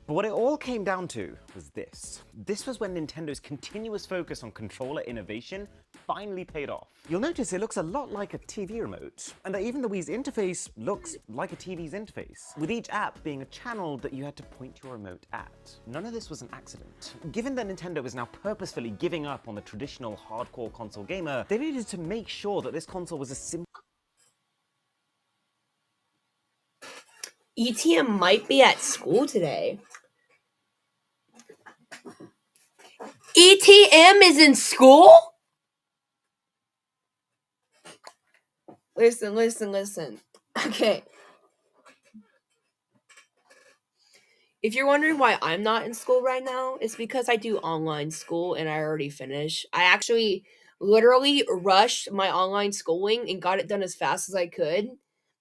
But what it all came down to was this. This was when Nintendo's continuous focus on controller innovation finally paid off. You'll notice it looks a lot like a TV remote, and that even the Wii's interface looks like a TV's interface, with each app being a channel that you had to point your remote at. None of this was an accident. Given that Nintendo was now purposefully giving up on the traditional hardcore console gamer, they needed to make sure that this console was a simple... ETM might be at school today. ETM is in school? Listen. Okay. If you're wondering why I'm not in school right now, it's because I do online school and I already finished. I actually literally rushed my online schooling and got it done as fast as I could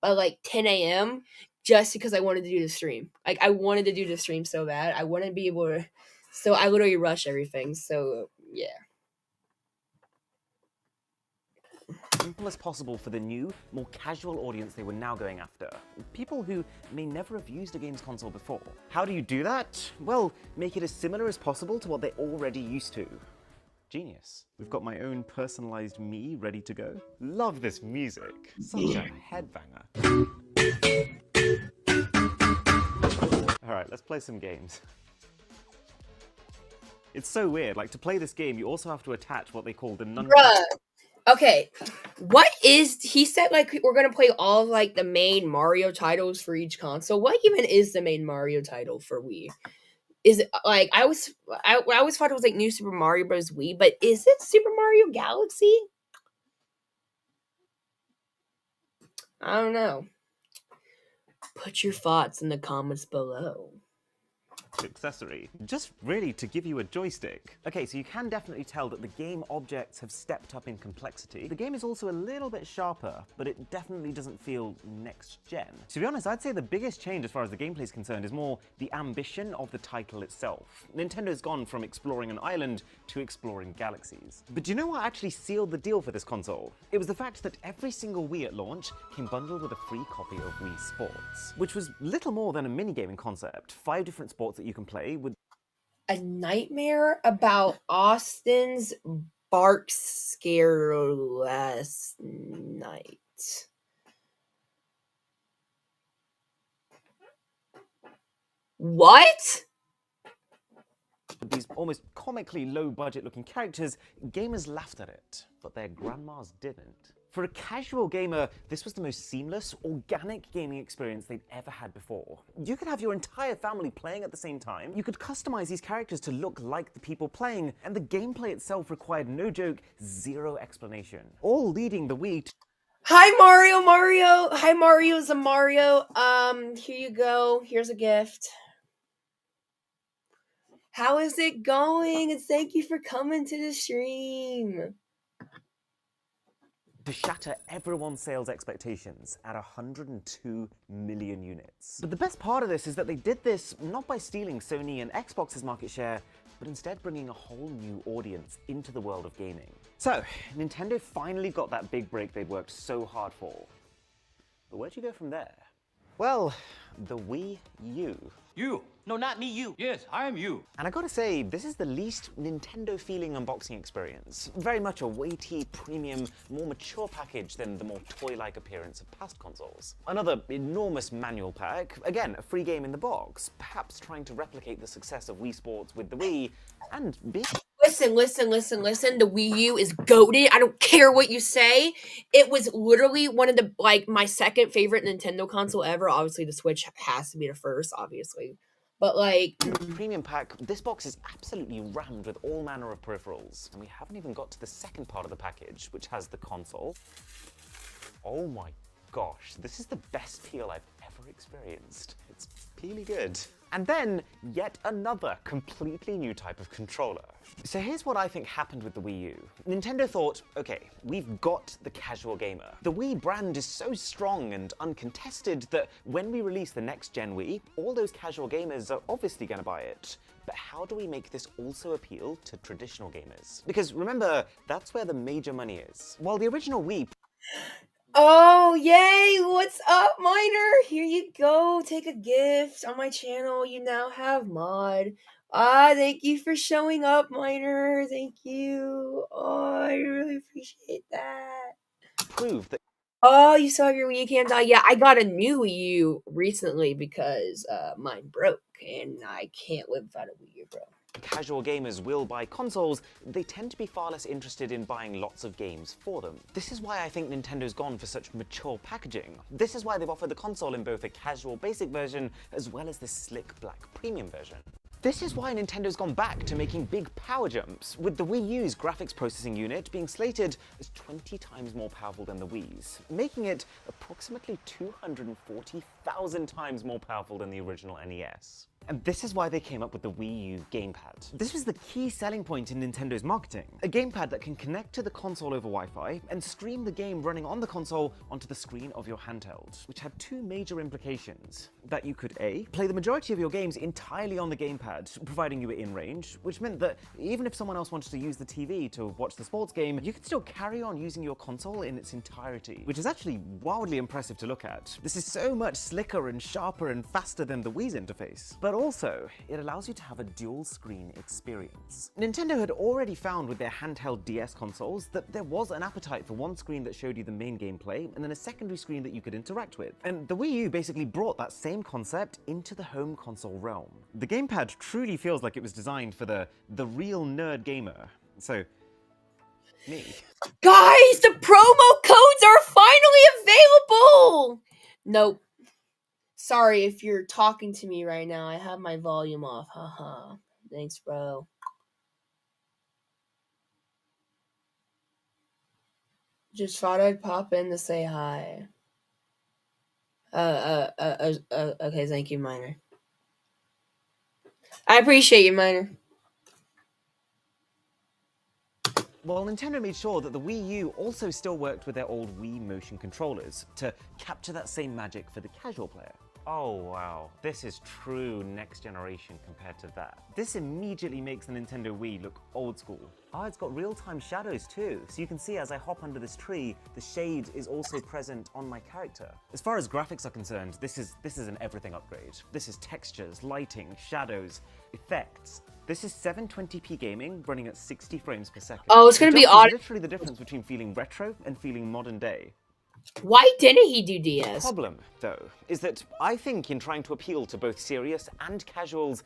by like 10 a.m. just because I wanted to do the stream. Like I wanted to do the stream so bad. I wouldn't be able to. So I literally rush everything. So yeah. Simple as possible for the new, more casual audience they were now going after. People who may never have used a games console before. How do you do that? Well, make it as similar as possible to what they're already used to. Genius. We've got my own personalized me ready to go. Love this music. Such a headbanger. Alright, let's play some games. It's so weird, like to play this game you also have to attach what they call the Bruh. Okay, what is he said? Like we're gonna play all of, like the main Mario titles for each console. What even is the main Mario title for Wii? Is it like I always thought it was like New Super Mario Bros. Wii, but is it Super Mario Galaxy? I don't know. Put your thoughts in the comments below. Accessory, just really to give you a joystick. Okay, so you can definitely tell that the game objects have stepped up in complexity. The game is also a little bit sharper, but it definitely doesn't feel next gen. To be honest, I'd say the biggest change as far as the gameplay is concerned is more the ambition of the title itself. Nintendo's gone from exploring an island to exploring galaxies. But do you know what actually sealed the deal for this console? It was the fact that every single Wii at launch came bundled with a free copy of Wii Sports, which was little more than a mini-gaming concept. 5 different sports that you can play with. A nightmare about Austin's bark scare last night. What? These almost comically low-budget looking characters, gamers laughed at it, but their grandmas didn't. For a casual gamer, this was the most seamless, organic gaming experience they'd ever had before. You could have your entire family playing at the same time, you could customize these characters to look like the people playing, and the gameplay itself required, no joke, zero explanation. All leading the Wii to... Hi Mario! Hi Mario's a Mario. Here you go. Here's a gift. How is it going? And thank you for coming to the stream. to shatter everyone's sales expectations at 102 million units. But the best part of this is that they did this not by stealing Sony and Xbox's market share, but instead bringing a whole new audience into the world of gaming. So, Nintendo finally got that big break they'd worked so hard for. But where'd you go from there? Well, the Wii U. You! No, not me, you. Yes, I am you. And I gotta say, this is the least Nintendo-feeling unboxing experience. Very much a weighty, premium, more mature package than the more toy-like appearance of past consoles. Another enormous manual pack, again, a free game in the box, perhaps trying to replicate the success of Wii Sports with the Wii, and being... Listen. The Wii U is goated. I don't care what you say. It was literally one of the, my second favorite Nintendo console ever. Obviously, the Switch has to be the first, obviously. But, Premium pack, this box is absolutely rammed with all manner of peripherals. And we haven't even got to the second part of the package, which has the console. Oh my gosh, this is the best peel I've ever experienced. It's really good. And then, yet another completely new type of controller. So here's what I think happened with the Wii U. Nintendo thought, okay, we've got the casual gamer. The Wii brand is so strong and uncontested that when we release the next-gen Wii, all those casual gamers are obviously gonna buy it. But how do we make this also appeal to traditional gamers? Because remember, that's where the major money is. While the original Wii... Oh, yay! What's up, Miner? Here you go. Take a gift on my channel. You now have mod. Thank you for showing up, Miner. Thank you. Oh, I really appreciate that. Prove that... Oh, you saw your Wii U can't die. Yeah, I got a new Wii U recently because mine broke, and I can't live without a Wii U, bro. Casual gamers will buy consoles, they tend to be far less interested in buying lots of games for them. This is why I think Nintendo's gone for such mature packaging. This is why they've offered the console in both a casual basic version as well as the slick black premium version. This is why Nintendo's gone back to making big power jumps, with the Wii U's graphics processing unit being slated as 20 times more powerful than the Wii's, making it approximately 240,000 times more powerful than the original NES. And this is why they came up with the Wii U gamepad. This was the key selling point in Nintendo's marketing. A gamepad that can connect to the console over Wi-Fi and stream the game running on the console onto the screen of your handheld, which had two major implications. That you could A, play the majority of your games entirely on the gamepad, providing you were in range, which meant that even if someone else wanted to use the TV to watch the sports game, you could still carry on using your console in its entirety, which is actually wildly impressive to look at. This is so much slicker and sharper and faster than the Wii's interface. But also, it allows you to have a dual screen experience. Nintendo had already found with their handheld DS consoles that there was an appetite for one screen that showed you the main gameplay and then a secondary screen that you could interact with. And the Wii U basically brought that same concept into the home console realm. The gamepad truly feels like it was designed for the real nerd gamer. So, me. Guys, the promo codes are finally available! Nope. Sorry if you're talking to me right now. I have my volume off. Haha. Thanks, bro. Just thought I'd pop in to say hi. Okay, thank you, Miner. I appreciate you, Miner. Well, Nintendo made sure that the Wii U also still worked with their old Wii motion controllers to capture that same magic for the casual player. Oh wow, this is true next generation compared to that. This immediately makes the Nintendo Wii look old school. Ah, it's got real-time shadows too, so you can see as I hop under this tree, the shade is also present on my character. As far as graphics are concerned, this is an everything upgrade. This is textures, lighting, shadows, effects. This is 720p gaming running at 60 frames per second. Oh, it's gonna be odd. Literally the difference between feeling retro and feeling modern day. Why didn't he do DS? The problem, though, is that I think in trying to appeal to both serious and casuals,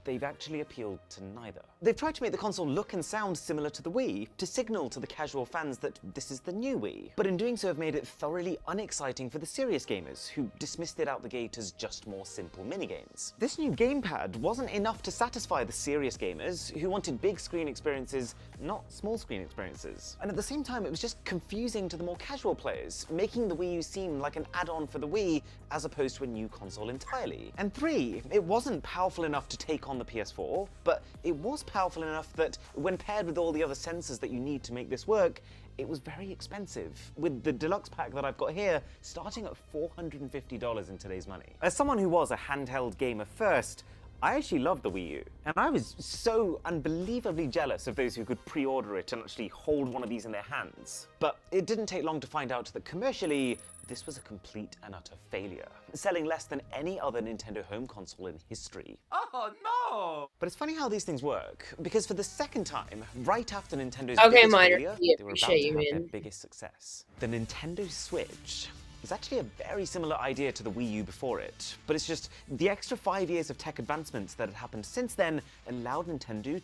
they've actually appealed to neither. They've tried to make the console look and sound similar to the Wii, to signal to the casual fans that this is the new Wii, but in doing so have made it thoroughly unexciting for the serious gamers, who dismissed it out the gate as just more simple minigames. This new gamepad wasn't enough to satisfy the serious gamers, who wanted big screen experiences, not small screen experiences. And at the same time, it was just confusing to the more casual players, making the Wii U seem like an add-on for the Wii as opposed to a new console entirely. And 3, it wasn't powerful enough to take on the PS4, but it was powerful enough that when paired with all the other sensors that you need to make this work, it was very expensive, with the deluxe pack that I've got here starting at $450 in today's money. As someone who was a handheld gamer first, I actually loved the Wii U, and I was so unbelievably jealous of those who could pre-order it and actually hold one of these in their hands. But it didn't take long to find out that commercially, this was a complete and utter failure, selling less than any other Nintendo home console in history. Oh no! But it's funny how these things work, because for the second time, right after Nintendo's Okay, biggest Miner, failure, yeah, they were about appreciate to you, have their man. biggest success. The Nintendo Switch is actually a very similar idea to the Wii U before it, but it's just the extra 5 years of tech advancements that had happened since then allowed Nintendo?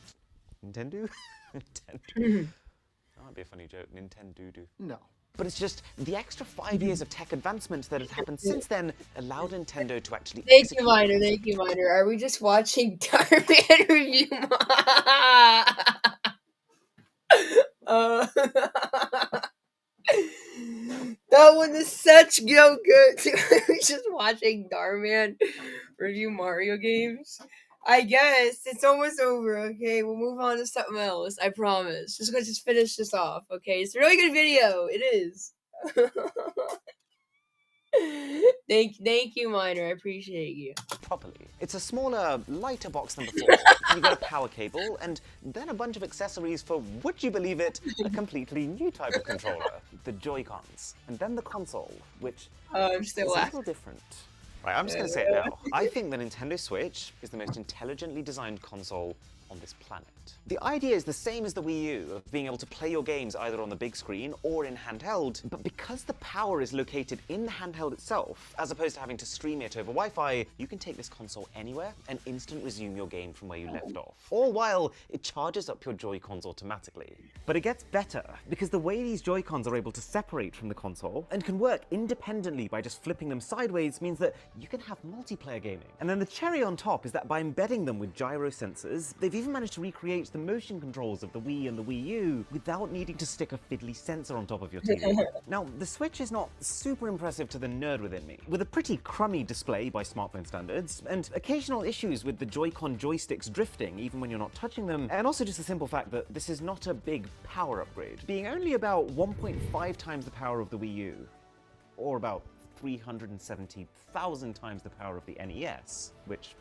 Nintendo? That might be a funny joke, Nintendo. No. But it's just the extra 5 years of tech advancements that had happened since then allowed Nintendo to actually Thank you, Miner. Thank you, Miner. Are we just watching Darman review? That one is such good. We're just watching Darman review Mario games. I guess it's almost over. Okay, we'll move on to something else. I promise. Just finish this off. Okay, it's a really good video. It is. Thank you, Miner. I appreciate you. Properly. It's a smaller, lighter box than before. You got a power cable, and then a bunch of accessories for, would you believe it, a completely new type of controller, the Joy-Cons. And then the console, which I'm is still a laughing. little different. Right, I'm just going to say it now. I think the Nintendo Switch is the most intelligently designed console on this planet. The idea is the same as the Wii U, of being able to play your games either on the big screen or in handheld, but because the power is located in the handheld itself, as opposed to having to stream it over Wi-Fi, you can take this console anywhere and instant resume your game from where you left off. All while it charges up your Joy-Cons automatically. But it gets better, because the way these Joy-Cons are able to separate from the console and can work independently by just flipping them sideways means that you can have multiplayer gaming. And then the cherry on top is that by embedding them with gyro sensors, they've even managed to recreate recreates the motion controls of the Wii and the Wii U without needing to stick a fiddly sensor on top of your TV. Now, the Switch is not super impressive to the nerd within me. With a pretty crummy display by smartphone standards, and occasional issues with the Joy-Con joysticks drifting even when you're not touching them, and also just the simple fact that this is not a big power upgrade, being only about 1.5 times the power of the Wii U, or about 370,000 times the power of the NES, which,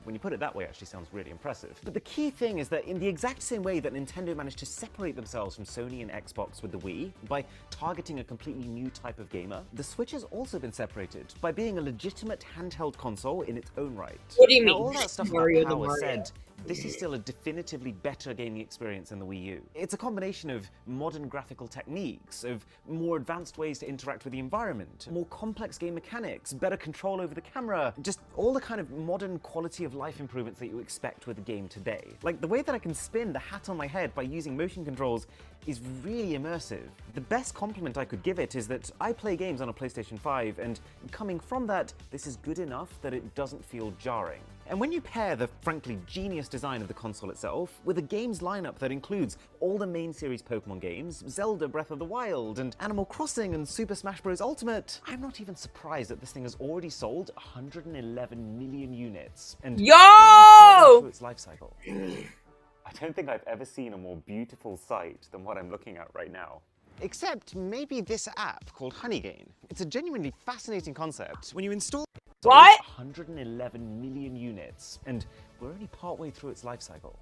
when you put it that way, actually sounds really impressive. But the key thing is that in the exact same way that Nintendo managed to separate themselves from Sony and Xbox with the Wii, by targeting a completely new type of gamer, the Switch has also been separated by being a legitimate handheld console in its own right. What do you Now, mean? all that stuff Mario about the power Mario. said, this is still a definitively better gaming experience than the Wii U. It's a combination of modern graphical techniques, of more advanced ways to interact with the environment, more complex game mechanics, better control over the camera, just all the kind of modern quality of life improvements that you expect with a game today. Like, the way that I can spin the hat on my head by using motion controls is really immersive. The best compliment I could give it is that I play games on a PlayStation 5, and coming from that, this is good enough that it doesn't feel jarring. And when you pair the frankly genius design of the console itself with a games lineup that includes all the main series Pokemon games, Zelda Breath of the Wild, and Animal Crossing and Super Smash Bros. Ultimate, I'm not even surprised that this thing has already sold 111 million units. And Yo! through its life cycle. I don't think I've ever seen a more beautiful sight than what I'm looking at right now. Except maybe this app called Honeygain. It's a genuinely fascinating concept. When you install what? 111 million units, and we're only partway through its life cycle.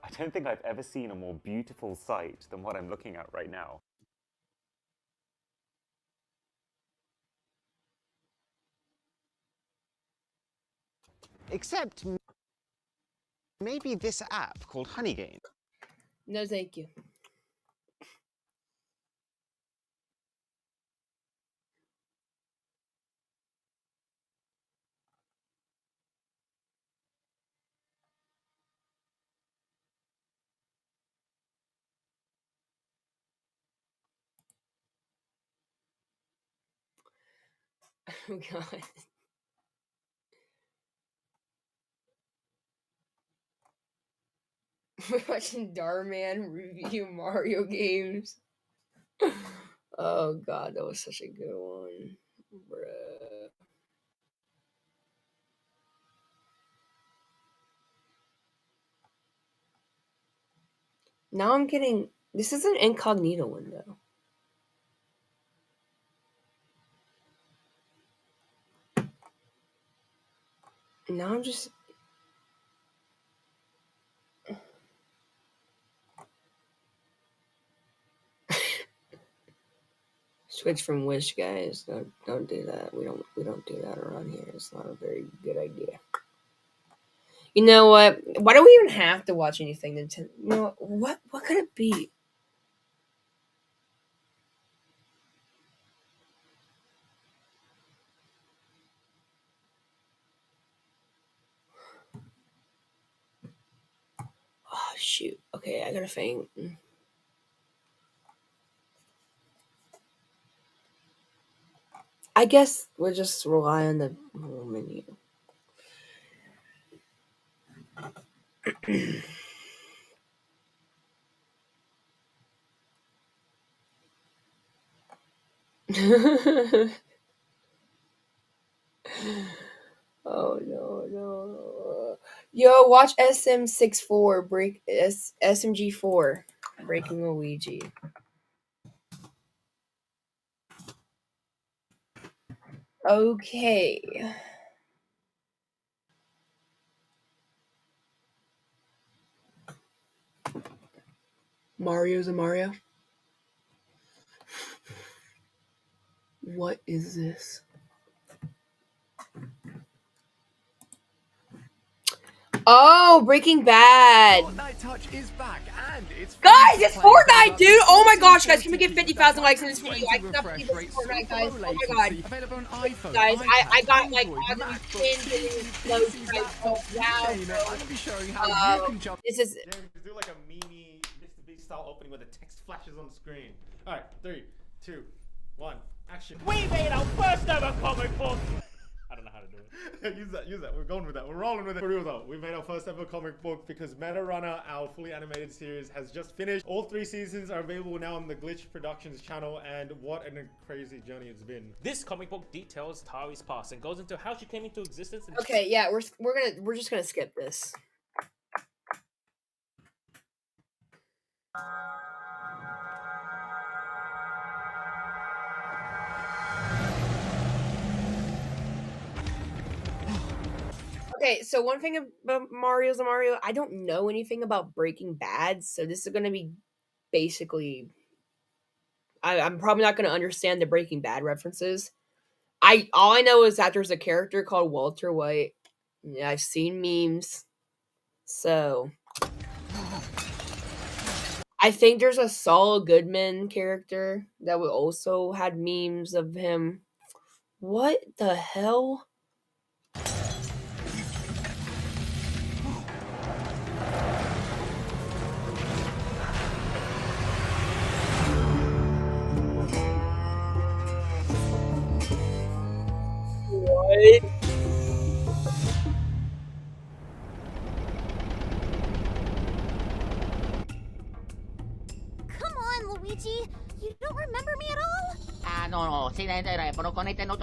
I don't think I've ever seen a more beautiful sight than what I'm looking at right now. Except maybe this app called Honeygain. No, thank you. Oh god. We're watching Darman review Mario games. Oh god, that was such a good one. Bruh. Now I'm getting... This is an incognito window. Now I'm just... Switch from Wish, guys. Don't do that. We don't do that around here. It's not a very good idea. You know what? Why do we even have to watch anything Nintendo? You know what? What could it be? Oh shoot. Okay, I gotta faint. I guess we'll just rely on the menu. Oh no. Yo, watch SM64 break SMG4 breaking Luigi. Okay. Mario's a Mario. What is this? Oh, Breaking Bad. Fortnite Touch is back, and it's Guys, it's Fortnite, dude! Oh my gosh, guys, can we get 50,000 likes in this video? I cannot believe this is Fortnite, guys. Oh my god. available on iPhone. Guys, I got like Android, positive MacBook, 10 million PCs, close right. laptops, Wow. you name it. I'm gonna be showing how you can jump. This is Do like a mini Mr. Beast style opening where the text flashes on the screen. Alright, 3, 2, 1, action. We made our first ever comic book! I don't don't know how to do it. use that. We're going with that. We're rolling with it. For real though, we made our first ever comic book because Meta Runner, our fully animated series, has just finished. All 3 seasons are available now on the Glitch Productions channel, and what a crazy journey it's been. This comic book details Tari's past and goes into how she came into existence. And Okay, yeah, we're just gonna skip this. Okay, so one thing about Mario's a Mario, I don't know anything about Breaking Bad, so this is gonna be basically. I'm probably not gonna understand the Breaking Bad references. All I know is that there's a character called Walter White. Yeah, I've seen memes, so I think there's a Saul Goodman character that we also had memes of him. What the hell? What? Come on, Luigi. You don't remember me at all? Ah, no. Sí, pero con este no.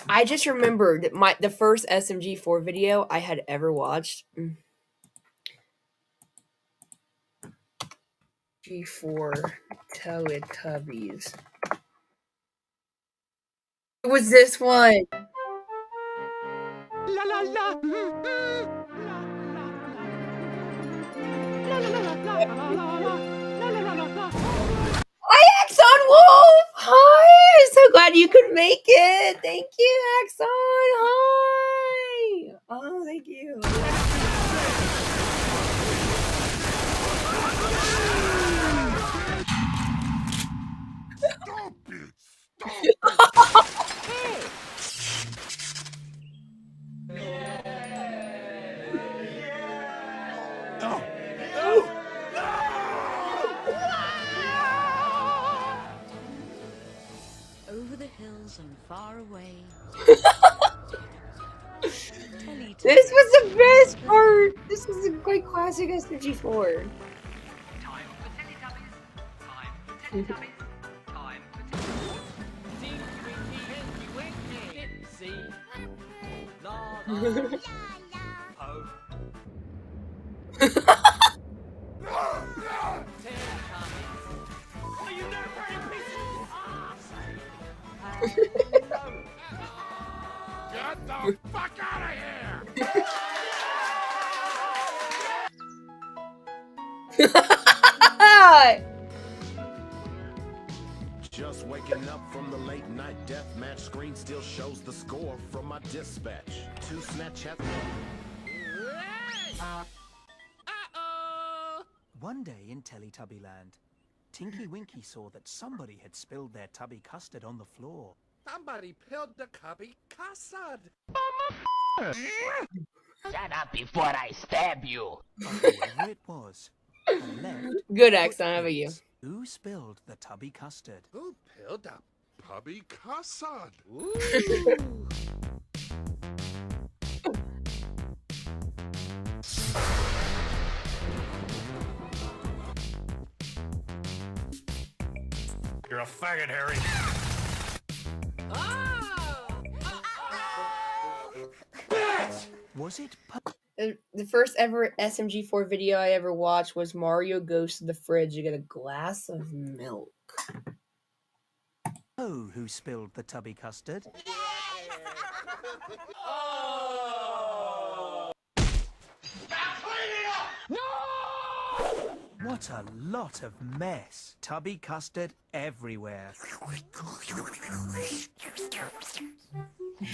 I just remembered the first SMG4 video I had ever watched. G4 Teletubbies. It was this one. La la la. Hi, Axon Wolf! Hi! I'm so glad you could make it! Thank you, Axon! Hi! Oh, thank you. Stop it! Stop it! Over the hills and far away. This was the best part! This was a great classic SMG4. Get the fuck out of here! Just waking up from the late night deathmatch screen still shows the score from my dispatch. 2 Snapchats. One day in Teletubbyland, Tinky Winky saw that somebody had spilled their tubby custard on the floor. Somebody peeled the cubby custard. Shut up before I stab you. Whoever it was, left. Good, Axon. How about you? Who spilled the tubby custard? Who peeled up Puppy custard. You're a faggot, Harry. Was it? The first ever SMG4 video I ever watched was Mario goes to the fridge to get a glass of milk. Oh, who spilled the tubby custard? What a lot of mess. Tubby custard everywhere.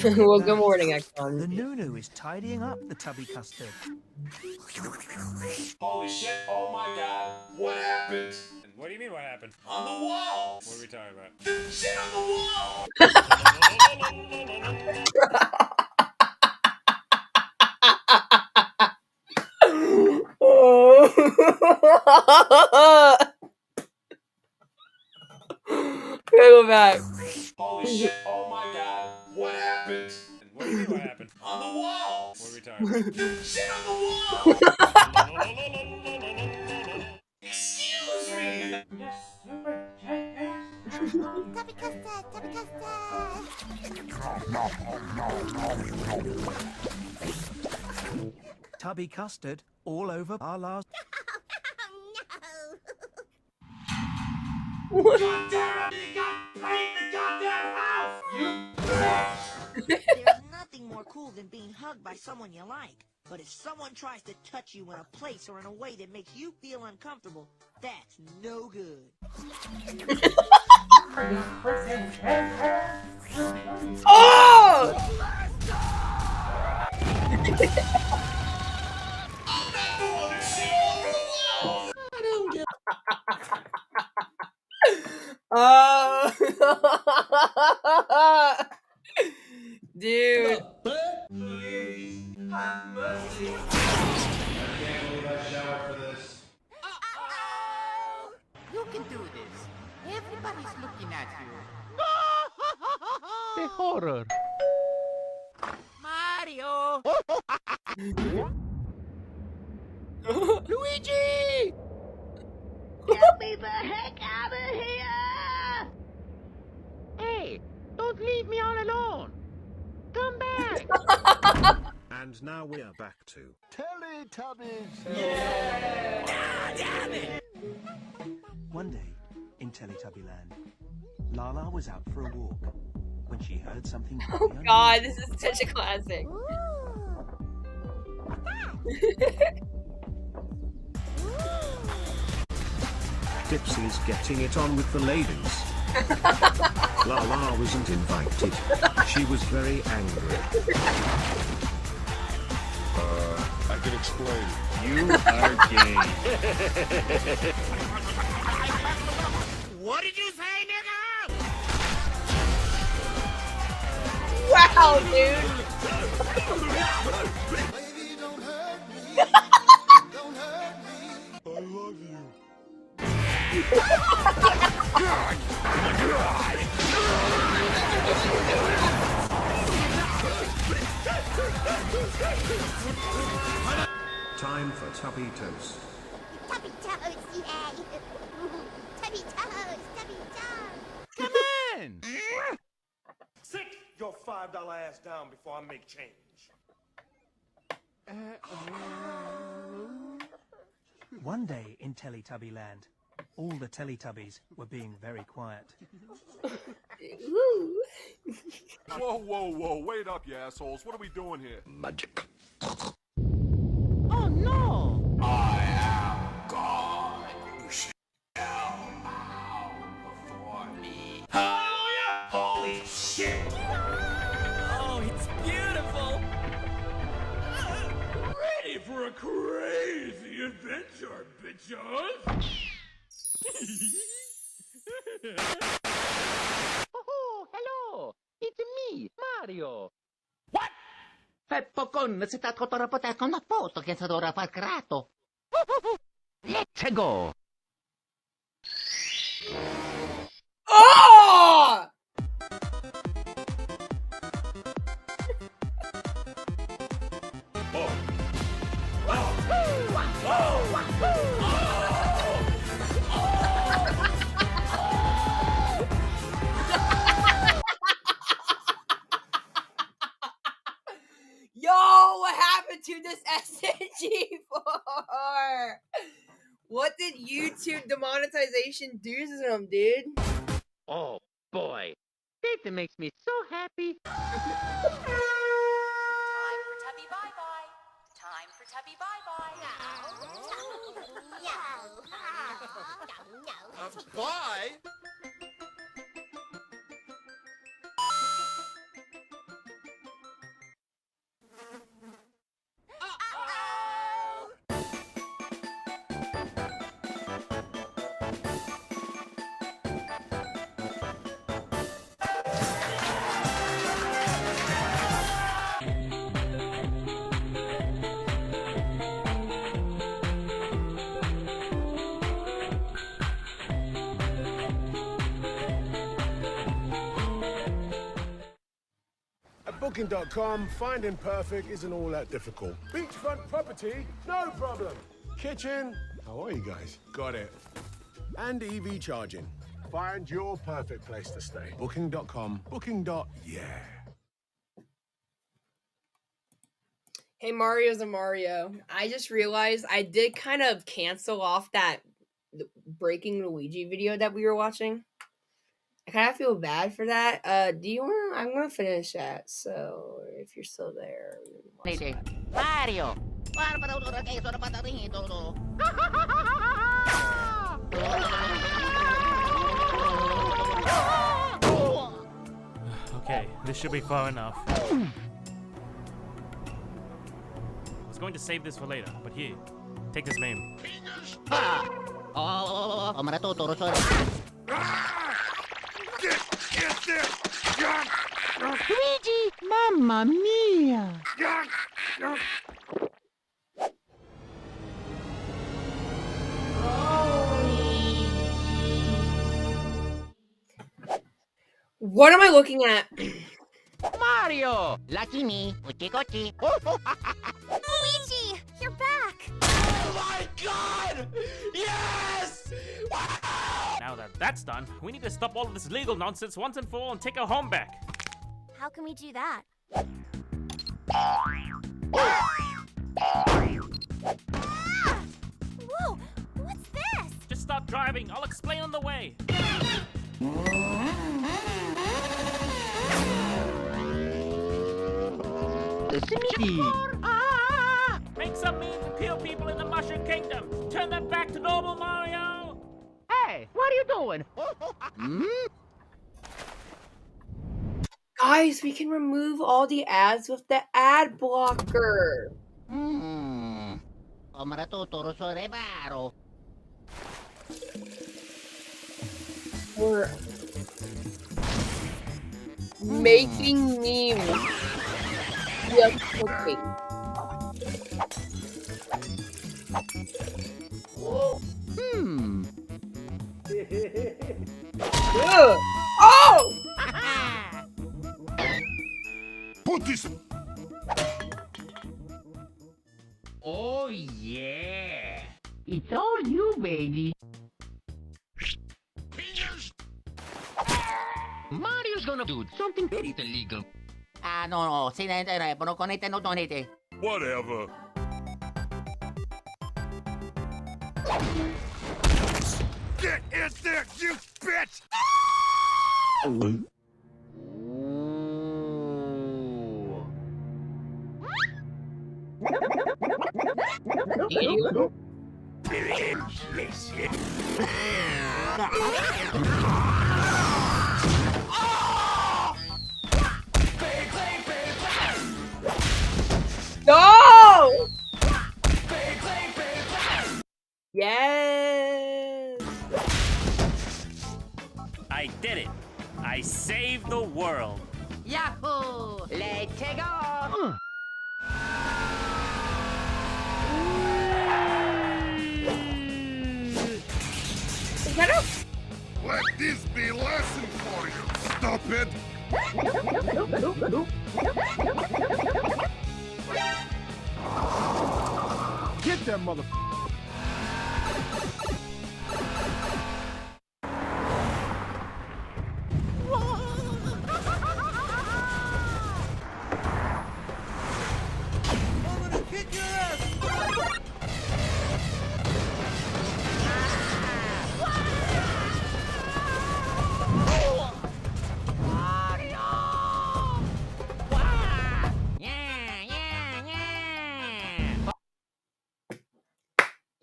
Well, good morning, Axon. The Nunu is tidying up the tubby custard. Holy shit, oh my god. What happened? What do you mean what happened? On the wall. What are we talking about? Shit on the wall. Go back. Holy shit. Oh my god. What happened? What do you mean what happened? On the wall. What are we talking about? Shit on the wall. Excuse me. You stupid jackass. Tubby custard, tubby custard. Tubby custard all over our last. What? God damn it! You got paint in the goddamn house! You There's nothing more cool than being hugged by someone you like. But if someone tries to touch you in a place or in a way that makes you feel uncomfortable, that's no good. Oh! Oh, dude. You can do this. Everybody's looking at you. The horror. Mario! Luigi! Get me the heck out of here! Hey, don't leave me all alone. Come back. And now we're back to Teletubbies! Damn it! One day, in Teletubbyland, Lala was out for a walk when she heard something very Oh god, this is such a classic. Dipsy's getting it on with the ladies. Lala wasn't invited. She was very angry. I can explain. You are gay. What did you say, nigga? Wow, dude. I love you. Time for Tubby Toast. Tubby toes, yeah! Tubby toes, tubby toes! Come on! Sit your $5 ass down before I make change. One day in Teletubbyland, all the Teletubbies were being very quiet. Whoa, whoa, whoa, wait up, you assholes. What are we doing here? Magic. Oh no! I am God. You shall bow before me. Hallelujah! Holy shit! Oh, it's beautiful! Ready for a crazy adventure, bitches! Oh, hello! It's me, Mario! What? Peppo con se sta fotografato con una foto che sta ora far creato. Let's go! Oh! Yo, what happened to this SNG4? What did YouTube demonetization do to them, dude? Oh boy, that makes me so happy. Time for Tubby Bye Bye. Time for Tubby Bye Bye. Bye? Booking.com, finding perfect isn't all that difficult. Beachfront property, no problem. Kitchen, how are you guys? Got it. And EV charging. Find your perfect place to stay. Booking.com, booking.yeah. Hey, Mario's a Mario. I just realized I did kind of cancel off that Breaking Luigi video that we were watching. I kind of feel bad for that. Do you want to? I'm going to finish that. So if you're still there. Mario! Okay, this should be far enough. I was going to save this for later, but here, take this meme. Luigi! Mamma mia! What am I looking at? Mario! Lucky me. Uchi-kochi. Luigi, you're back. Oh my god! Yes! Wow! Now that that's done, we need to stop all of this legal nonsense once and for all and take our home back. How can we do that? Whoa, what's this? Just stop driving. I'll explain on the way. Make some mean to kill people in the Mushroom Kingdom. Turn them back to normal, Mario. Hey, what are you doing? Guys, we can remove all the ads with the ad blocker. We're making memes. Yes, okay. Ugh. Oh! Put this. Oh yeah! It's all you, baby. Mario's gonna do something very illegal. No, Whatever. Get in there, you bitch! No! Yes! I did it. I saved the world. Yahoo! Let's go! Let this be a lesson for you, stupid! Get that mother.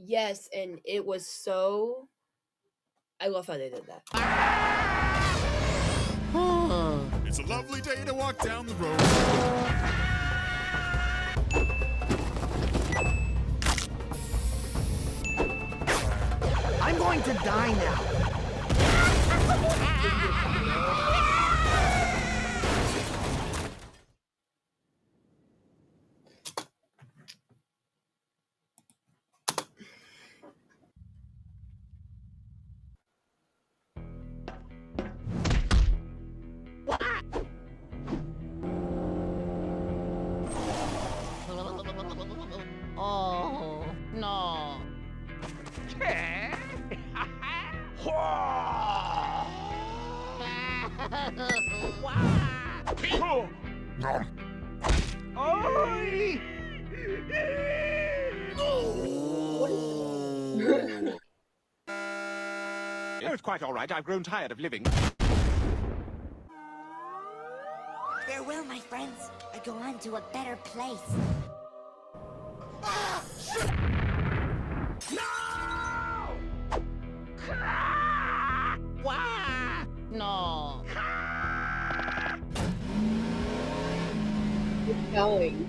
Yes, and it was so... I love how they did that. It's a lovely day to walk down the road. I'm going to die now. Oh, no. It's quite all right. I've grown tired of living. Farewell, my friends. I go on to a better place. No. Keep going.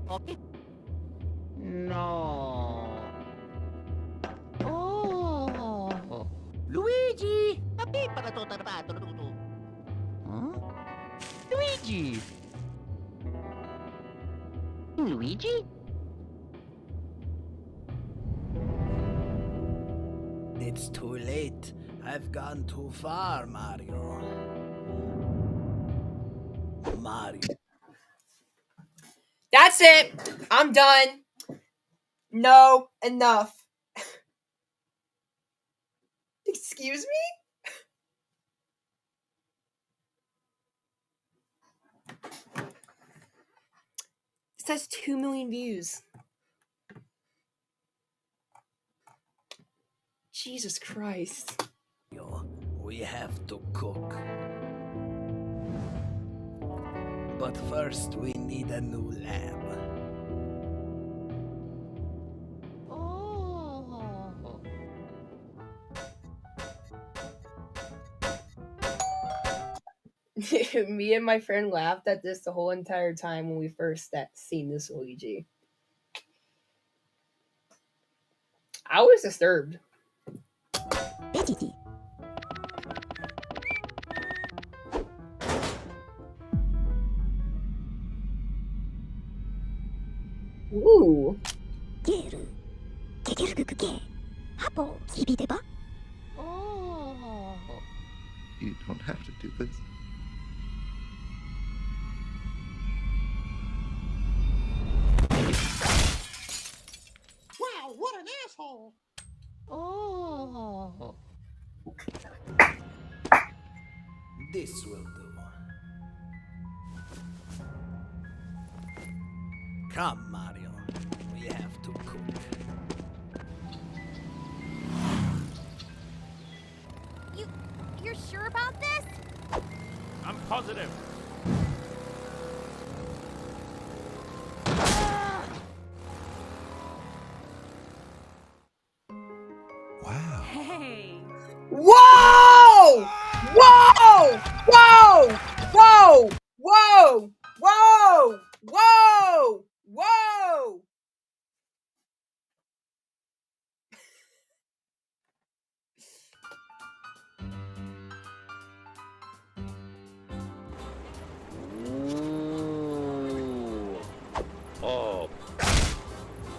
Okay. No. Oh. Luigi! Huh? Luigi! Luigi? It's too late. I've gone too far, Mario. Mario. That's it. I'm done. No, enough. Excuse me? This has 2 million views. Jesus Christ. We have to cook. But first, we need a new lab. Me and my friend laughed at this the whole entire time when we first seen this Luigi. I was disturbed. Ooh. You don't have to do this. Wow, what an asshole! Oh. This will do. Come, Mario. We have to cook. You're sure about this? I'm positive. Wow. Hey. Whoa! Whoa! Whoa! Whoa! Whoa! Whoa! Whoa! Whoa! Oh.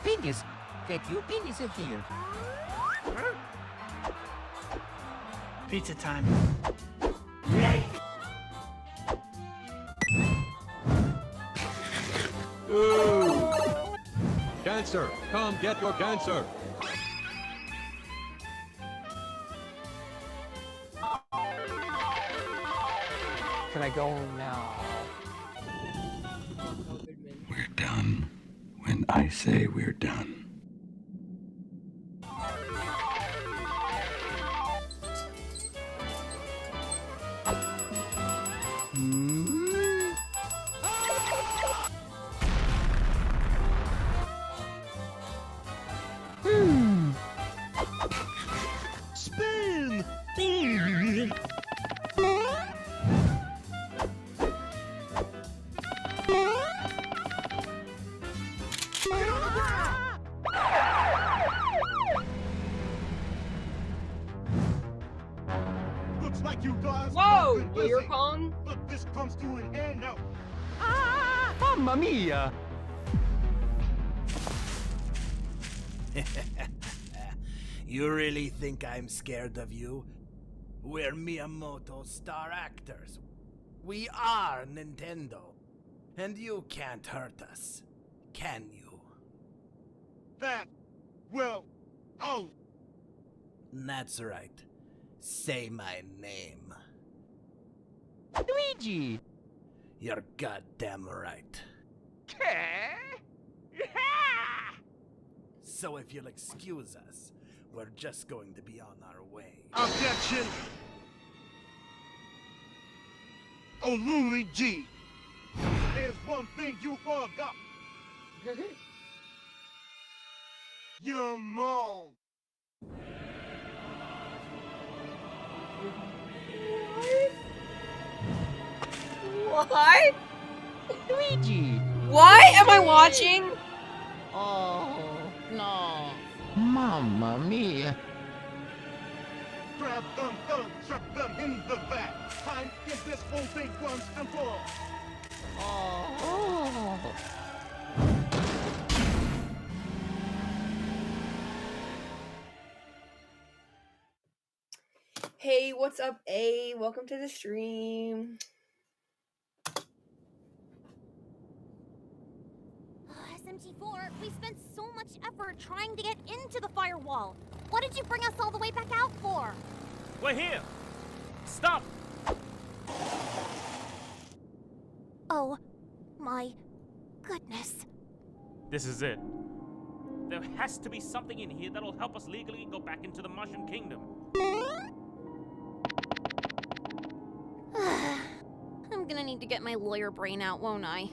Penis. Get you penis in here. Pizza time. Cancer, come get your cancer. Can I go home now? We're done when I say we're done. Spin! Looks like you guys Whoa, have been beer busy. pong? But this comes to an end now. Mamma mia! You really think I'm scared of you? We're Miyamoto star actors. We are Nintendo. And you can't hurt us, can you? That will. Oh! That's right. Say my name. Luigi! You're goddamn right. So if you'll excuse us, we're just going to be on our way. Objection! Oh, Luigi! There's one thing you forgot. Your mom. What? Luigi! What am I watching? Oh, no. Mamma mia. Grab them, trap them in the back. Time to get this whole thing once and for all. Oh. Hey, what's up, A? Welcome to the stream. SMG4, we spent so much effort trying to get into the firewall. What did you bring us all the way back out for? We're here! Stop! Oh, my goodness. This is it. There has to be something in here that'll help us legally go back into the Mushroom Kingdom. I'm gonna need to get my lawyer brain out, won't I?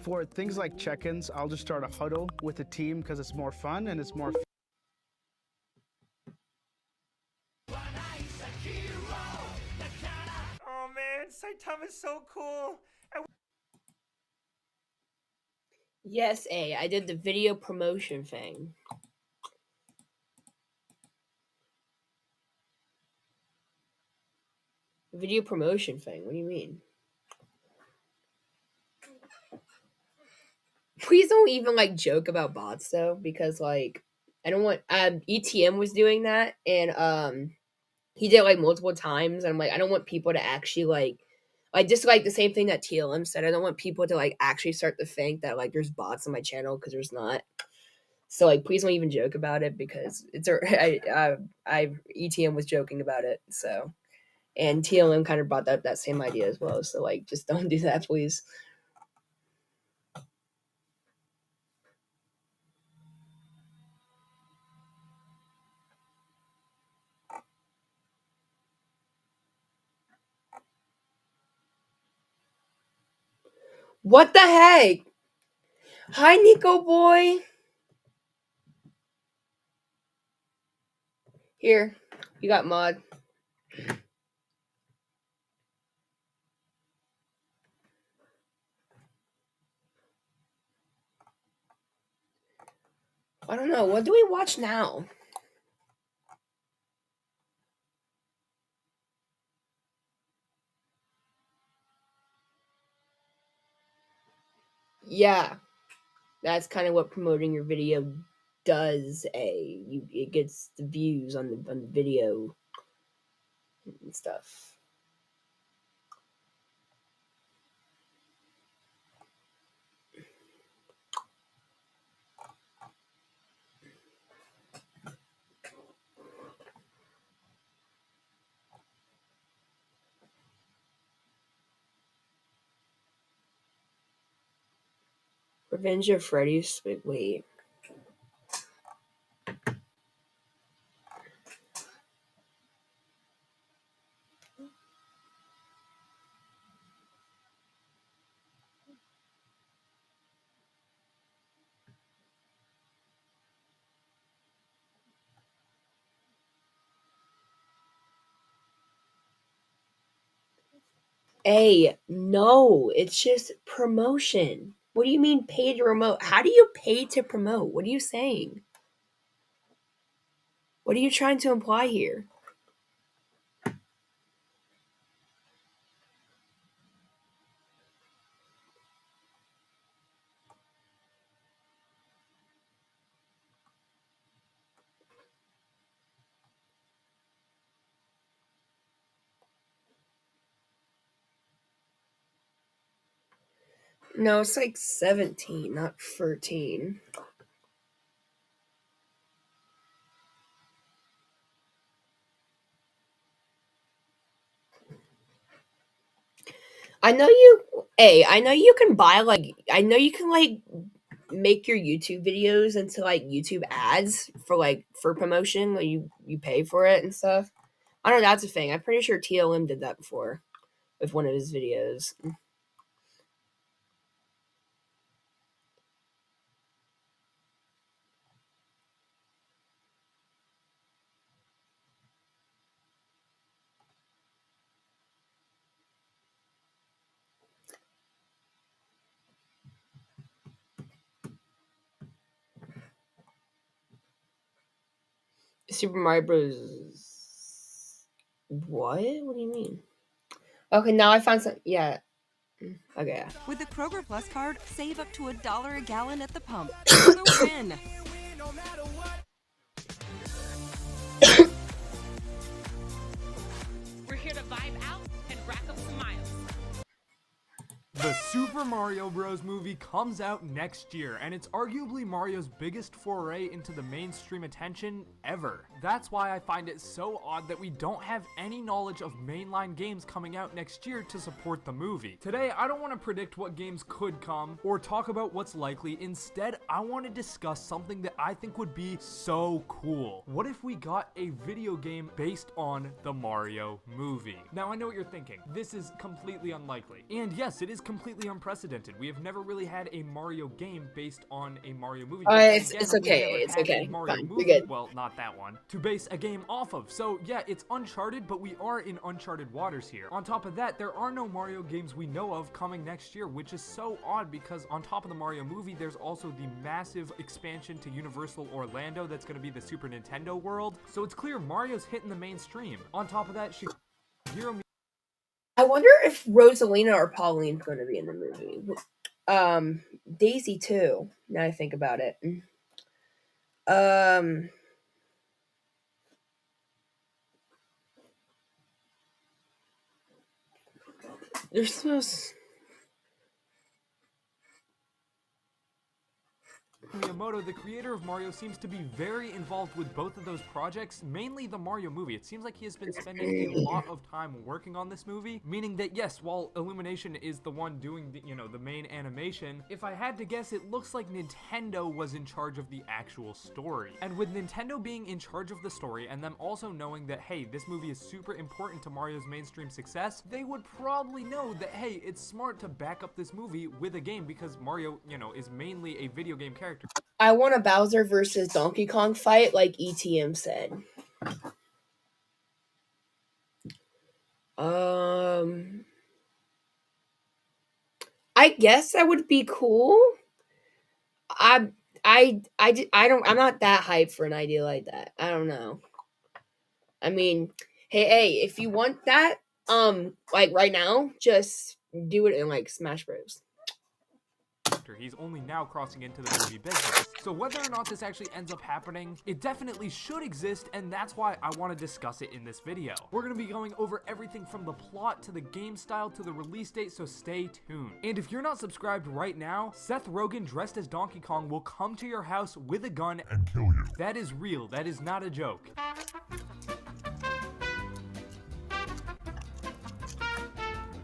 For things like check-ins, I'll just start a huddle with the team because it's more fun and it's more. Oh man, Saitama's so cool! Yes, A. I did the video promotion thing. Video promotion thing? What do you mean? Please don't even like joke about bots though, because like I don't want ETM was doing that and he did it like multiple times and I'm like I don't want people to actually like just like the same thing that TLM said. I don't want people to like actually start to think that like there's bots on my channel because there's not. So like please don't even joke about it because it's I ETM was joking about it, so and TLM kind of brought that same idea as well. So like just don't do that, please. What the heck? Hi, Nico boy. Here, you got mod. I don't know. What do we watch now? Yeah, that's kind of what promoting your video does. It gets the views on the video and stuff. Revenge of Freddy's. Wait. No, it's just promotion. What do you mean pay to promote? How do you pay to promote? What are you saying? What are you trying to imply here? No, it's like 17, not 13. I know you can buy I know you can make your YouTube videos into YouTube ads for promotion. Like you pay for it and stuff. I don't know, that's a thing. I'm pretty sure TLM did that before with one of his videos. Super Mario Bros. What? What do you mean? Okay, now I found some. Yeah. Okay. With the Kroger Plus card, save up to $1 a gallon at the pump. For the win. We're here to vibe out and rack up some miles. The Super Mario Bros. Movie comes out next year, and it's arguably Mario's biggest foray into the mainstream attention ever. That's why I find it so odd that we don't have any knowledge of mainline games coming out next year to support the movie. Today, I don't want to predict what games could come or talk about what's likely. Instead, I want to discuss something that I think would be so cool. What if we got a video game based on the Mario movie? Now, I know what you're thinking. This is completely unlikely. And yes, it is completely unprecedented. We have never really had a Mario game based on a Mario movie. It's okay. It's okay. Fine. You're good. Well, not that one. To base a game off of. So yeah, it's Uncharted, but we are in uncharted waters here. On top of that, there are no Mario games we know of coming next year, which is so odd because on top of the Mario movie, there's also the massive expansion to Universal Orlando that's going to be the Super Nintendo world. So it's clear Mario's hitting the mainstream. On top of that, Shigeru I wonder if Rosalina or Pauline's going to be in the movie. Daisy too. Now I think about it. There's no. Miyamoto, the creator of Mario, seems to be very involved with both of those projects, mainly the Mario movie. It seems like he has been spending a lot of time working on this movie, meaning that yes, while Illumination is the one doing the main animation, if I had to guess, it looks like Nintendo was in charge of the actual story. And with Nintendo being in charge of the story and them also knowing that, hey, this movie is super important to Mario's mainstream success, they would probably know that, hey, it's smart to back up this movie with a game because Mario, is mainly a video game character. I want a Bowser versus Donkey Kong fight like ETM said. I guess that would be cool. I'm not that hyped for an idea like that. I don't know. I mean, hey, if you want that, right now, just do it in Smash Bros. He's only now crossing into the movie business. So whether or not this actually ends up happening, it definitely should exist, and that's why I want to discuss it in this video. We're going to be going over everything from the plot to the game style to the release date, so stay tuned. And if you're not subscribed right now, Seth Rogen dressed as Donkey Kong will come to your house with a gun and kill you. That is real. That is not a joke.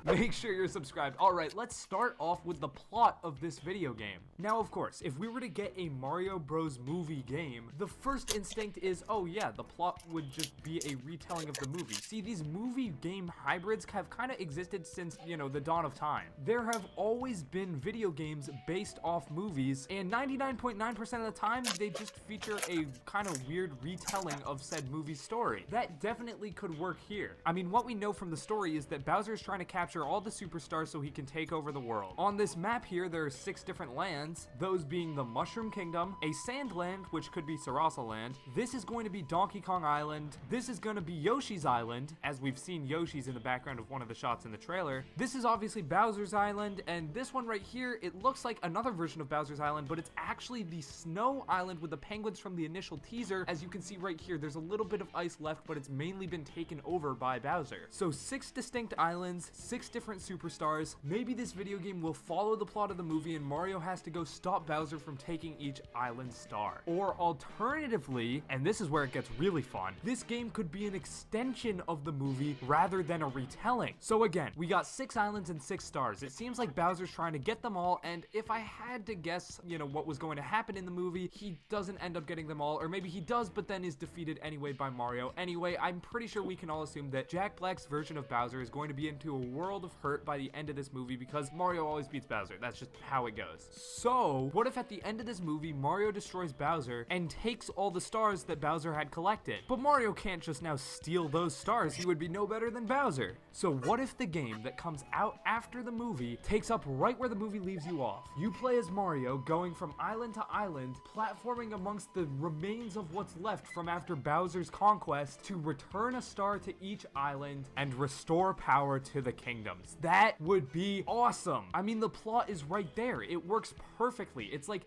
Make sure you're subscribed. Alright, let's start off with the plot of this video game. Now, of course, if we were to get a Mario Bros. Movie game, the first instinct is, oh yeah, the plot would just be a retelling of the movie. See, these movie game hybrids have kind of existed since, the dawn of time. There have always been video games based off movies, and 99.9% of the time, they just feature a kind of weird retelling of said movie story. That definitely could work here. I mean, what we know from the story is that Bowser is trying to capture capture all the superstars so he can take over the world. On this map here, there are 6 different lands, those being the Mushroom Kingdom, a sand land, which could be Sarasa Land. This is going to be Donkey Kong Island. This is going to be Yoshi's Island, as we've seen Yoshi's in the background of one of the shots in the trailer. This is obviously Bowser's Island, and this one right here, it looks like another version of Bowser's Island, but it's actually the Snow Island with the penguins from the initial teaser. As you can see right here, there's a little bit of ice left, but it's mainly been taken over by Bowser. So 6 distinct islands, 6 different superstars. Maybe this video game will follow the plot of the movie and Mario has to go stop Bowser from taking each island star. Or alternatively, and this is where it gets really fun, this game could be an extension of the movie rather than a retelling. So again, we got 6 islands and 6 stars. It seems like Bowser's trying to get them all, and if I had to guess, you know, what was going to happen in the movie, he doesn't end up getting them all, or maybe he does, but then is defeated anyway by Mario. Anyway, I'm pretty sure we can all assume that Jack Black's version of Bowser is going to be into a world of hurt by the end of this movie because Mario always beats Bowser. That's just how it goes. So, what if at the end of this movie, Mario destroys Bowser and takes all the stars that Bowser had collected? But Mario can't just now steal those stars. He would be no better than Bowser. So what if the game that comes out after the movie takes up right where the movie leaves you off? You play as Mario going from island to island, platforming amongst the remains of what's left from after Bowser's conquest to return a star to each island and restore power to the kingdoms. That would be awesome. I mean, the plot is right there. It works perfectly. It's like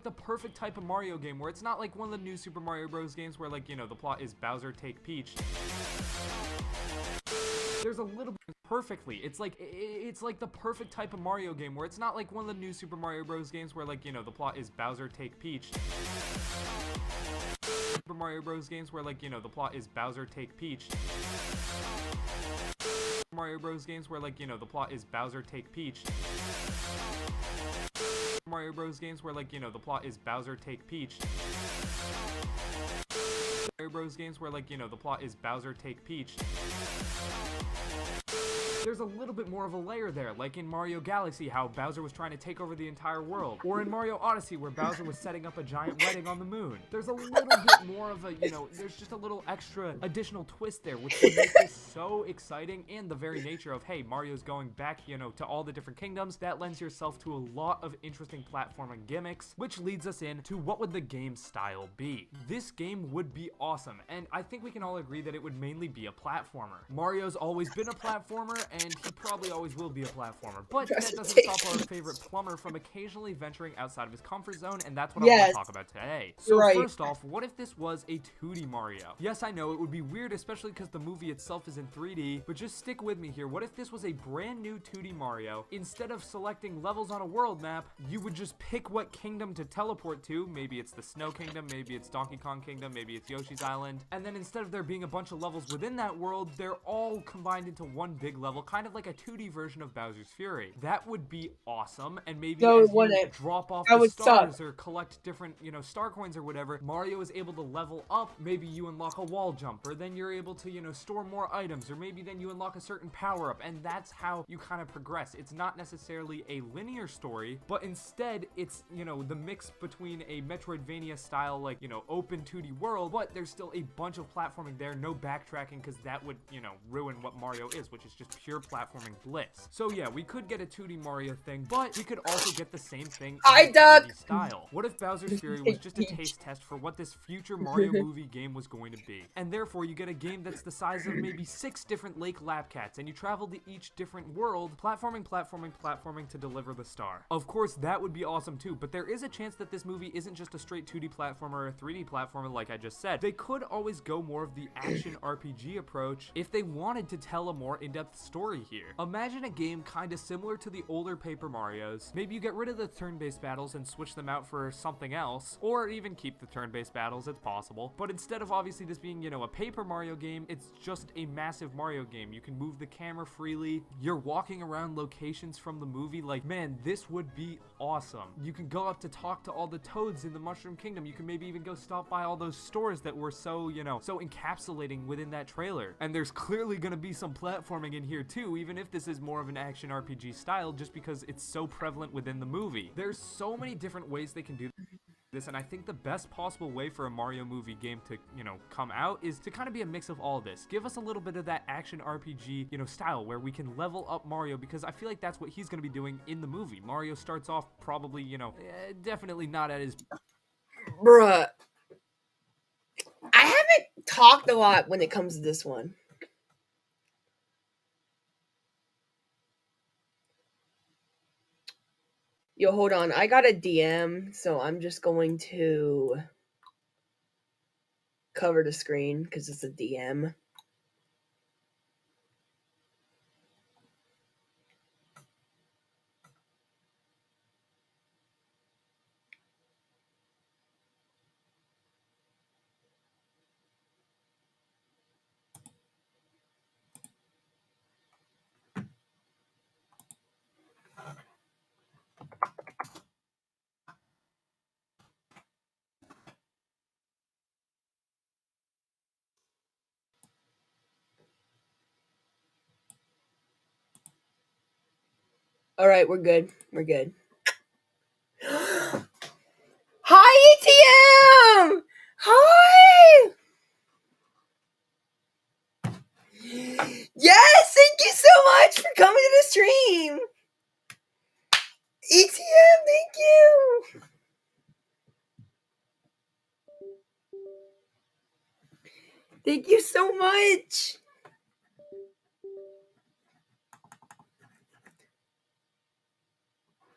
the perfect type of Mario game where it's not like one of the new Super Mario Bros. Games where, like, you know, the plot is Bowser take Peach. There's a little bit perfectly. It's like the perfect type of Mario game where it's not like one of the new Super Mario Bros. Games where, like, you know, the plot is Bowser take Peach. Super Mario Bros. Games where, like, you know, the plot is Bowser take Peach. Mario Bros. Games where, like, you know, the plot is Bowser take Peach. Mario Bros. Games where, like, you know, the plot is Bowser take Peach. Mario Bros. Games where, like, you know, the plot is Bowser take Peach. There's a little bit more of a layer there, like in Mario Galaxy, how Bowser was trying to take over the entire world. Or in Mario Odyssey, where Bowser was setting up a giant wedding on the moon. There's a little bit more of a, you know, there's just a little extra additional twist there, which would make this so exciting, and the very nature of, hey, Mario's going back, you know, to all the different kingdoms. That lends yourself to a lot of interesting platforming gimmicks, which leads us into what would the game style be. This game would be awesome, and I think we can all agree that it would mainly be a platformer. Mario's always been a platformer, and he probably always will be a platformer, but that doesn't stop our favorite plumber from occasionally venturing outside of his comfort zone, and that's what I want to talk about today. So first off, what if this was a 2D Mario? Yes, I know, it would be weird, especially because the movie itself is in 3D, but just stick with me here. What if this was a brand new 2D Mario? Instead of selecting levels on a world map, you would just pick what kingdom to teleport to. Maybe it's the Snow Kingdom, maybe it's Donkey Kong Kingdom, maybe it's Yoshi's Island, and then instead of there being a bunch of levels within that world, they're all combined into one big level, kind of like a 2D version of Bowser's Fury. That would be awesome, and maybe as you drop off the stars or collect different, you know, star coins or whatever, Mario is able to level up. Maybe you unlock a wall jump, or then you're able to, you know, store more items, or maybe then you unlock a certain power up, and that's how you kind of progress. It's not necessarily a linear story, but instead it's, you know, the mix between a Metroidvania style, like, you know, open 2D world, but there's still a bunch of platforming there, no backtracking, because that would, you know, ruin what Mario is, which is just pure platforming bliss. So yeah, we could get a 2D Mario thing, but we could also get the same thing in 2D style. What if Bowser's Fury was just a taste test for what this future Mario movie game was going to be? And therefore, you get a game that's the size of maybe 6 different Lake Lapcats, and you travel to each different world, platforming to deliver the star. Of course, that would be awesome too, but there is a chance that this movie isn't just a straight 2D platformer or a 3D platformer like I just said. They could always go more of the action RPG approach if they wanted to tell a more in-depth story here. Imagine a game kind of similar to the older Paper Marios. Maybe you get rid of the turn-based battles and switch them out for something else, or even keep the turn-based battles, it's possible. But instead of obviously this being, you know, a Paper Mario game, it's just a massive Mario game. You can move the camera freely, you're walking around locations from the movie. Like, man, this would be awesome. You can go up to talk to all the toads in the Mushroom Kingdom. You can maybe even go stop by all those stores that were so, you know, so encapsulating within that trailer. And there's clearly gonna be some platforming in here too, even if this is more of an action RPG style, just because it's so prevalent within the movie. There's so many different ways they can do this, and I think the best possible way for a Mario movie game to, come out is to kind of be a mix of all this. Give us a little bit of that action RPG, style where we can level up Mario, because I feel like that's what he's going to be doing in the movie. Mario starts off probably, definitely not at his... Bruh. I haven't talked a lot when it comes to this one. Yo, hold on. I got a DM, so I'm just going to cover the screen because it's a DM. All right, we're good. We're good. Hi, ATM! Hi! Yes, thank you so much for coming to the stream. ATM, thank you. Thank you so much.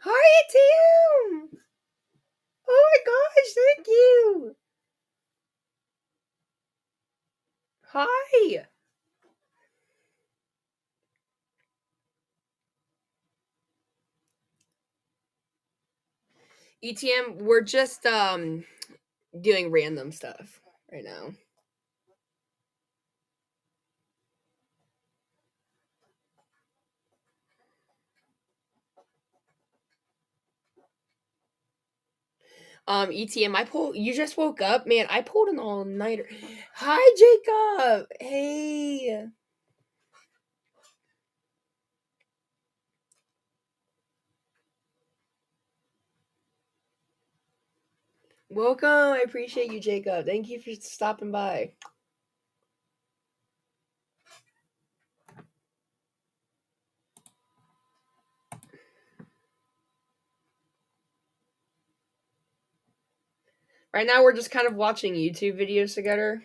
Hi, ATM. Oh my gosh, thank you. Hi. ETM, we're just doing random stuff right now. ETM, you just woke up? Man, I pulled an all-nighter. Hi, Jacob. Hey. Welcome. I appreciate you, Jacob. Thank you for stopping by. Right now, we're just kind of watching YouTube videos together.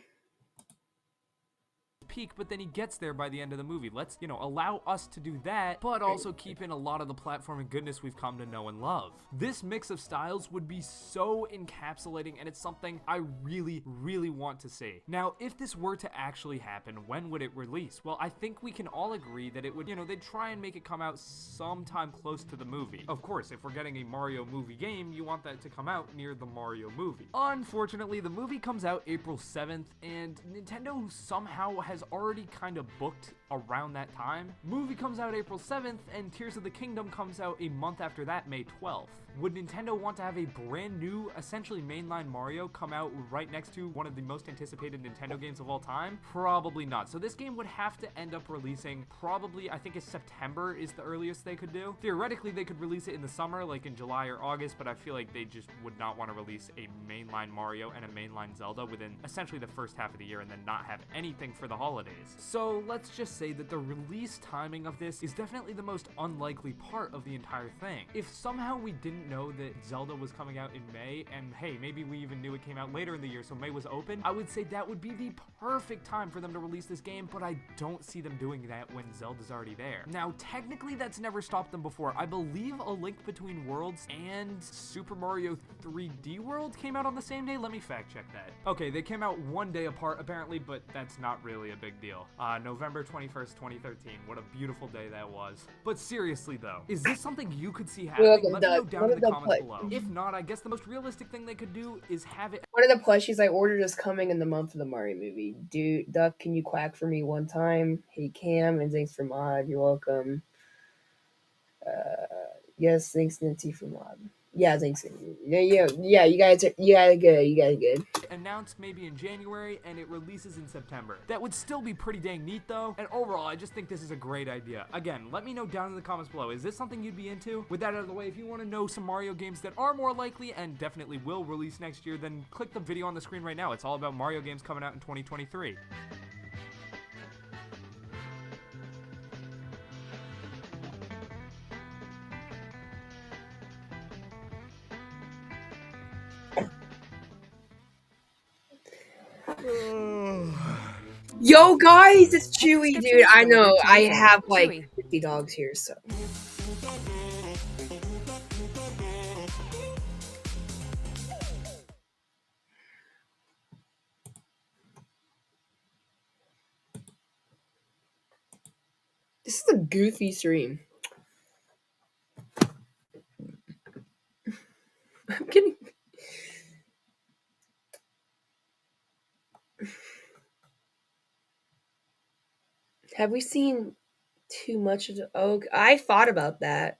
Peak, but then he gets there by the end of the movie. Let's, allow us to do that, but also keep in a lot of the platforming goodness we've come to know and love. This mix of styles would be so encapsulating, and it's something I really, really want to see. Now, if this were to actually happen, when would it release? Well, I think we can all agree that it would, they'd try and make it come out sometime close to the movie. Of course, if we're getting a Mario movie game, you want that to come out near the Mario movie. Unfortunately, the movie comes out April 7th, and Nintendo somehow has already kind of booked around that time. Movie comes out April 7th, and Tears of the Kingdom comes out a month after that, May 12th. Would Nintendo want to have a brand new, essentially mainline Mario come out right next to one of the most anticipated Nintendo games of all time? Probably not. So this game would have to end up releasing probably, I think it's September is the earliest they could do. Theoretically, they could release it in the summer, like in July or August, but I feel like they just would not want to release a mainline Mario and a mainline Zelda within essentially the first half of the year and then not have anything for the holidays. So let's just say that the release timing of this is definitely the most unlikely part of the entire thing. If somehow we didn't know that Zelda was coming out in May, and hey, maybe we even knew it came out later in the year, so May was open, I would say that would be the perfect time for them to release this game, but I don't see them doing that when Zelda's already there. Now, technically, that's never stopped them before. I believe A Link Between Worlds and Super Mario 3D World came out on the same day. Let me fact check that. Okay, they came out one day apart, apparently, but that's not really a big deal. November 21st, 2013. What a beautiful day that was. But seriously, though, is this something you could see happening? Let me know down in the comments below. If not, I guess the most realistic thing they could do is have it. One of the plushies I ordered is coming in the month of the Mario movie. Dude, Duck, can you quack for me one time? Hey, Cam, and thanks for mod. You're welcome. Yes, thanks, Nancy, for mod. Yeah, thanks. Yeah, you guys are good. You guys are good. And now announced maybe in January and it releases in September. That would still be pretty dang neat though, and overall I just think this is a great idea. Again, let me know down in the comments below, is this something you'd be into? With that out of the way, if you want to know some Mario games that are more likely and definitely will release next year, then click the video on the screen right now. It's all about Mario games coming out in 2023. Yo, guys, it's Chewy, dude. I know. I have like 50 dogs here, so. This is a goofy stream. I'm kidding. Have we seen too much of the... Oh, I thought about that.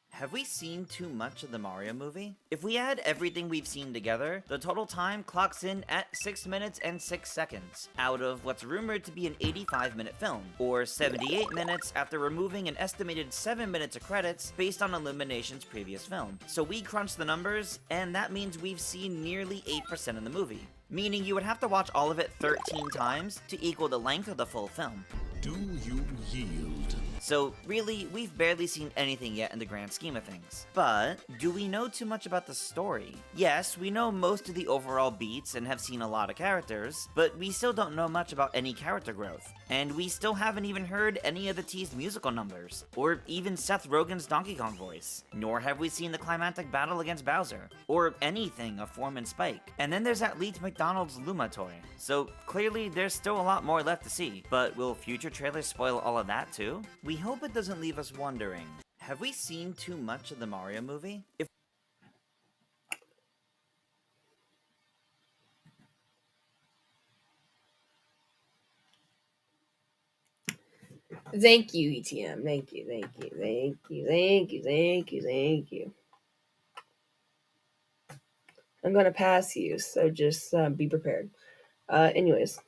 Have we seen too much of the Mario movie? If we add everything we've seen together, the total time clocks in at 6 minutes and 6 seconds, out of what's rumored to be an 85-minute film, or 78 minutes after removing an estimated 7 minutes of credits based on Illumination's previous film. So we crunched the numbers, and that means we've seen nearly 8% of the movie, meaning you would have to watch all of it 13 times to equal the length of the full film. Do you yield? So really, we've barely seen anything yet in the grand scheme of things. But do we know too much about the story? Yes, we know most of the overall beats and have seen a lot of characters, but we still don't know much about any character growth. And we still haven't even heard any of the teased musical numbers, or even Seth Rogen's Donkey Kong voice. Nor have we seen the climactic battle against Bowser, or anything of Form and Spike. And then there's that leaked McDonald's Luma toy. So clearly there's still a lot more left to see, but will future trailers spoil all of that too? We hope it doesn't leave us wondering, have we seen too much of the Mario movie? Thank you, ETM. Thank you. I'm gonna pass you, so just be prepared. Anyways.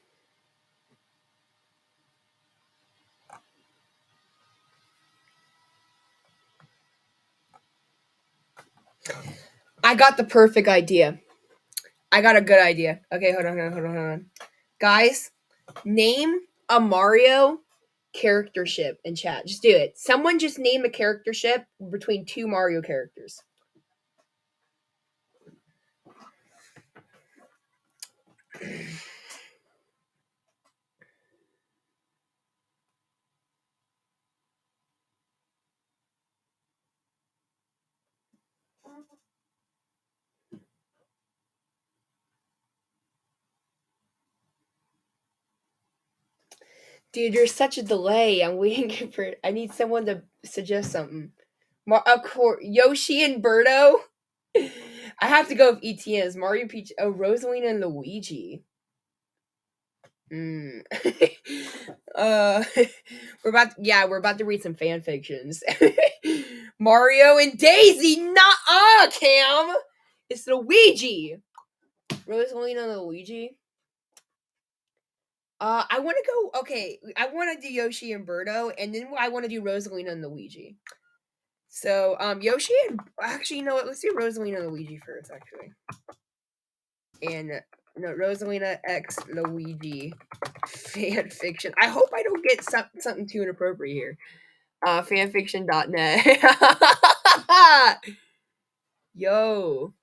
I got the perfect idea. I got a good idea. Okay, hold on. Guys, name a Mario character ship in chat. Just do it. Someone just name a character ship between two Mario characters. Dude, you're such a delay. I'm waiting for... I need someone to suggest something. Of course, Yoshi and Birdo. I have to go with ETNs. Mario, Peach... Oh, Rosalina and Luigi. We're about to read some fan fictions. Mario and Daisy. Nuh-uh, Cam. It's Luigi. Rosalina and Luigi. I want to go... Okay, I want to do Yoshi and Birdo, and then I want to do Rosalina and Luigi. So, Yoshi and... Actually, you know what? Let's do Rosalina and Luigi first, actually. And, no, Rosalina x Luigi fan fiction. I hope I don't get something too inappropriate here. Fanfiction.net. Yo.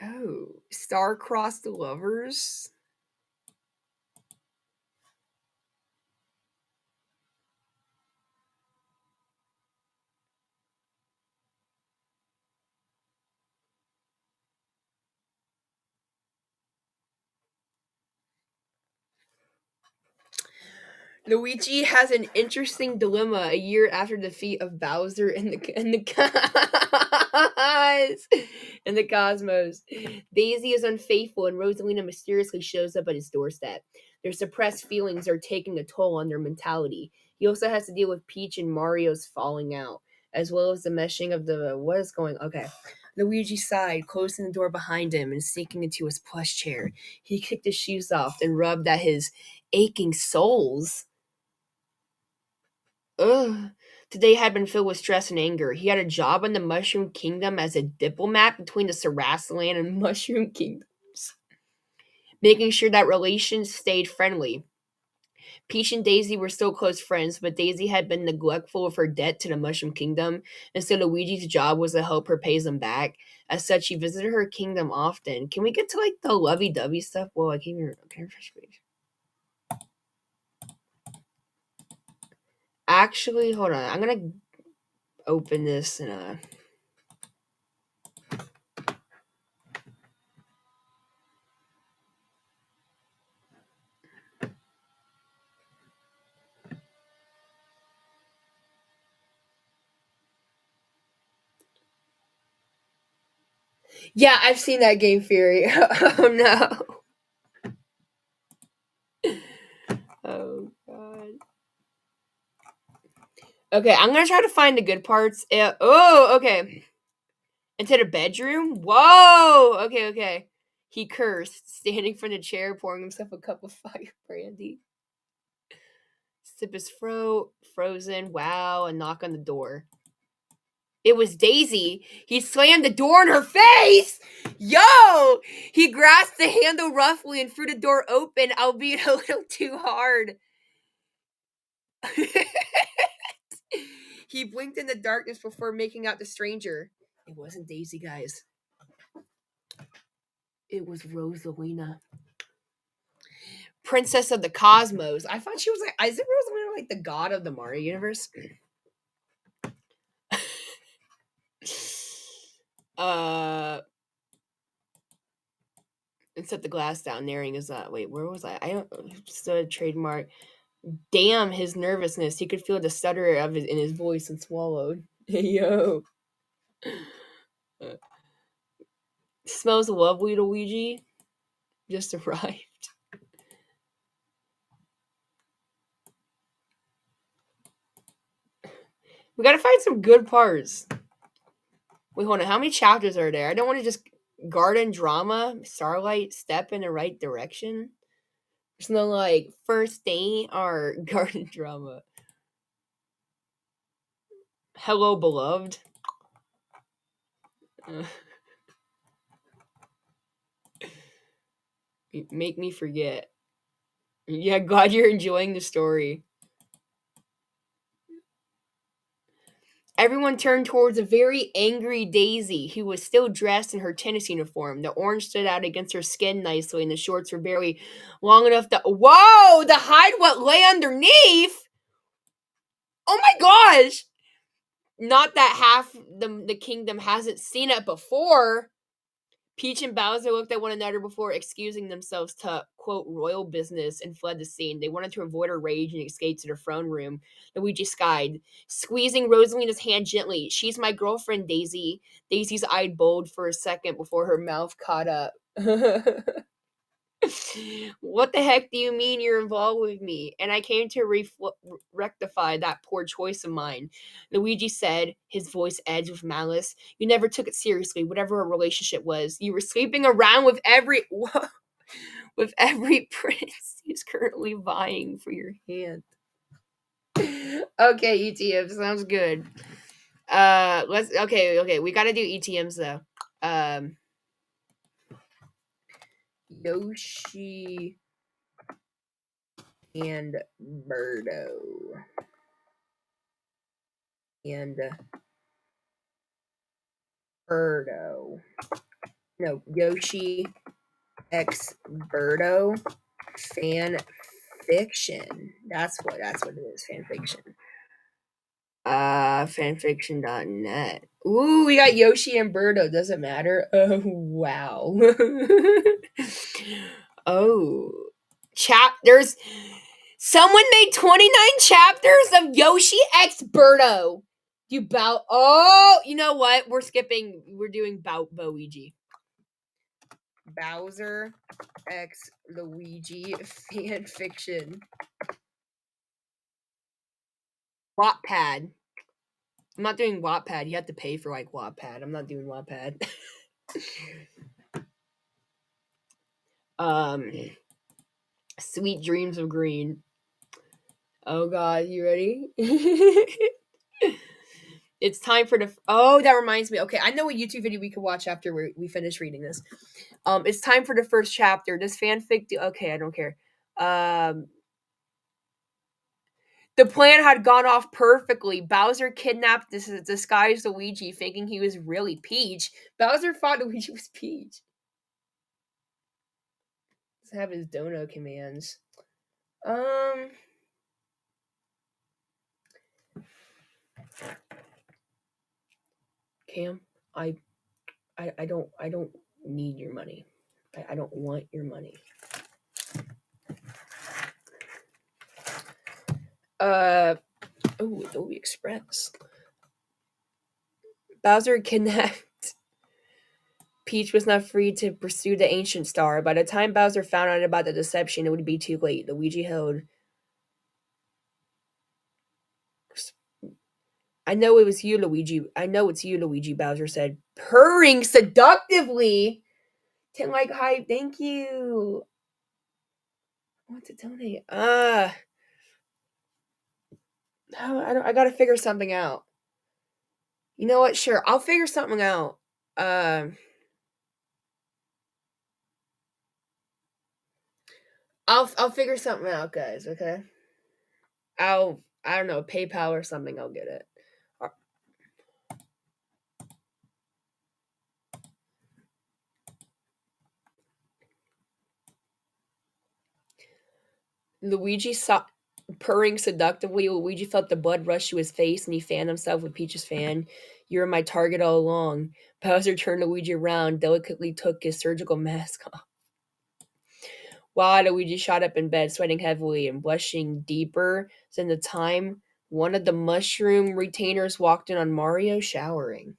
Oh, Star-Crossed Lovers. Luigi has an interesting dilemma a year after defeat of Bowser in the cosmos. Daisy is unfaithful and Rosalina mysteriously shows up at his doorstep. Their suppressed feelings are taking a toll on their mentality. He also has to deal with Peach and Mario's falling out. as well as the meshing of the what is going. Okay. Luigi sighed, closing the door behind him and sinking into his plush chair. He kicked his shoes off and rubbed at his aching soles. Ugh. Today had been filled with stress and anger. He had a job in the Mushroom Kingdom as a diplomat between the Sarasaland and Mushroom Kingdoms, making sure that relations stayed friendly. Peach and Daisy were still close friends, but Daisy had been neglectful of her debt to the Mushroom Kingdom, and so Luigi's job was to help her pay them back. As such, he visited her kingdom often. Can we get to like the lovey-dovey stuff? Well, I came here. Okay, actually, hold on. I'm gonna open this and yeah, I've seen that Game Theory. Oh no. Oh god. Okay, I'm gonna try to find the good parts. Oh, okay. Into the bedroom? Whoa! Okay. He cursed, standing from the chair, pouring himself a cup of fire brandy. Sip his throat, frozen. Wow, a knock on the door. It was Daisy. He slammed the door in her face! Yo! He grasped the handle roughly and threw the door open, albeit a little too hard. He blinked in the darkness before making out the stranger. It wasn't Daisy, guys. It was Rosalina. Princess of the Cosmos. I thought she was like, isn't Rosalina like the god of the Mario universe? And set the glass down, narrowing his wait, where was I? I don't stood trademark. Damn his nervousness. He could feel the stutter of in his voice and swallowed. Yo. Smells lovely, Luigi. Just arrived. We gotta find some good parts. Wait, hold on. How many chapters are there? I don't want to just garden drama, Starlight, step in the right direction. There's no like first date or garden drama. Hello, beloved. Make me forget. Yeah, glad you're enjoying the story. Everyone turned towards a very angry Daisy, who was still dressed in her tennis uniform. The orange stood out against her skin nicely, and the shorts were barely long enough to hide what lay underneath. Oh my gosh! Not that half the kingdom hasn't seen it before. Peach and Bowser looked at one another before excusing themselves to, quote, royal business and fled the scene. They wanted to avoid her rage and escape to the throne room. Luigi sighed, squeezing Rosalina's hand gently. She's my girlfriend, Daisy. Daisy's eyed bold for a second before her mouth caught up. What the heck do you mean you're involved with me? And I came to rectify that poor choice of mine. Luigi said, his voice edged with malice. You never took it seriously, whatever our relationship was. You were sleeping around with every prince who's currently vying for your hand. Okay, ETM sounds good. Okay. We gotta do ETMs though. Yoshi and Birdo. And Birdo. No, Yoshi X Birdo fan fiction. That's what it is, fan fiction. Fanfiction.net. Ooh, we got Yoshi and Birdo. Does it matter? Oh, wow. Oh. There's someone made 29 chapters of Yoshi X Birdo. You know what? We're doing Boweigi. Bowser X Luigi fanfiction. Wattpad. I'm not doing Wattpad. You have to pay for like Wattpad. I'm not doing Wattpad. Sweet Dreams of Green. Oh god, you ready? It's time for the. Oh, that reminds me. Okay, I know a YouTube video we could watch after we finish reading this. It's time for the first chapter. This fanfic. Okay, I don't care. The plan had gone off perfectly. Bowser kidnapped this disguised Luigi, thinking he was really Peach. Bowser thought Luigi was Peach. Let's have his dono commands. Cam, I don't need your money. I don't want your money. Adobe Express. Bowser kidnapped Peach was not free to pursue the ancient star. By the time Bowser found out about the deception, it would be too late. Luigi held. I know it was you, Luigi. I know it's you, Luigi, Bowser said, purring seductively. 10 like hype, thank you. I want to donate. I gotta figure something out. You know what? Sure, I'll figure something out. I'll figure something out, guys. Okay. I don't know, PayPal or something. I'll get it. Luigi saw purring seductively. Luigi felt the blood rush to his face, and he fanned himself with Peach's fan. You were my target all along. Bowser turned Luigi around, delicately took his surgical mask off. While Luigi shot up in bed, sweating heavily and blushing deeper than the time one of the mushroom retainers walked in on Mario showering.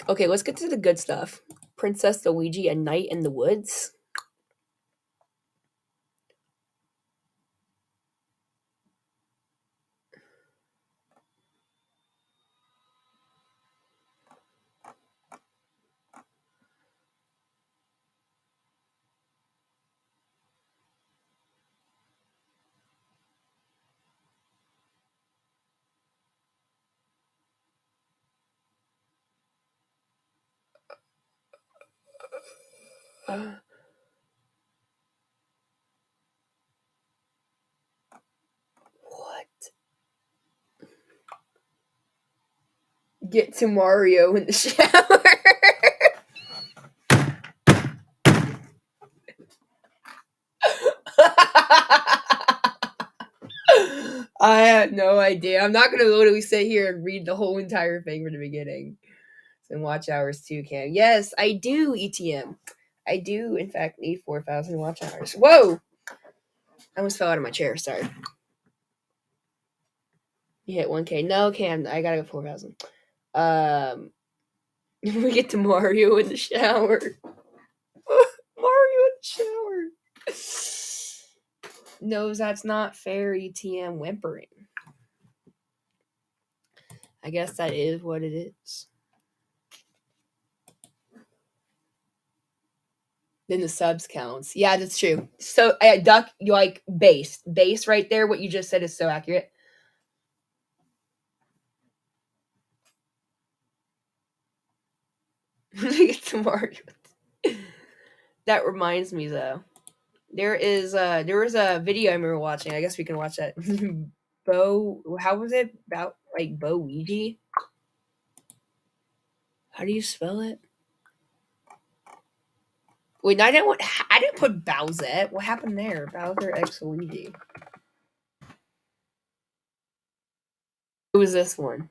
Okay, let's get to the good stuff. Princess Luigi, a night in the woods. What? Get to Mario in the shower. I had no idea. I'm not going to literally sit here and read the whole entire thing from the beginning. And watch hours too, Cam. Yes, I do, ETM. I do, in fact, need 4,000 watch hours. Whoa! I almost fell out of my chair. Sorry. You hit 1K. No, Cam. I gotta go 4,000. We get to Mario in the shower. Mario in the shower. No, that's not fair, ETM whimpering. I guess that is what it is. Then the subs counts. Yeah, that's true. So, Duck, you like base right there. What you just said is so accurate. It's Mario. That reminds me, though. There was a video I remember watching. I guess we can watch that. How was it about like Bo-Ouija? How do you spell it? Wait, I didn't put Bowsette. What happened there? Bowser X Luigi. Who was this one?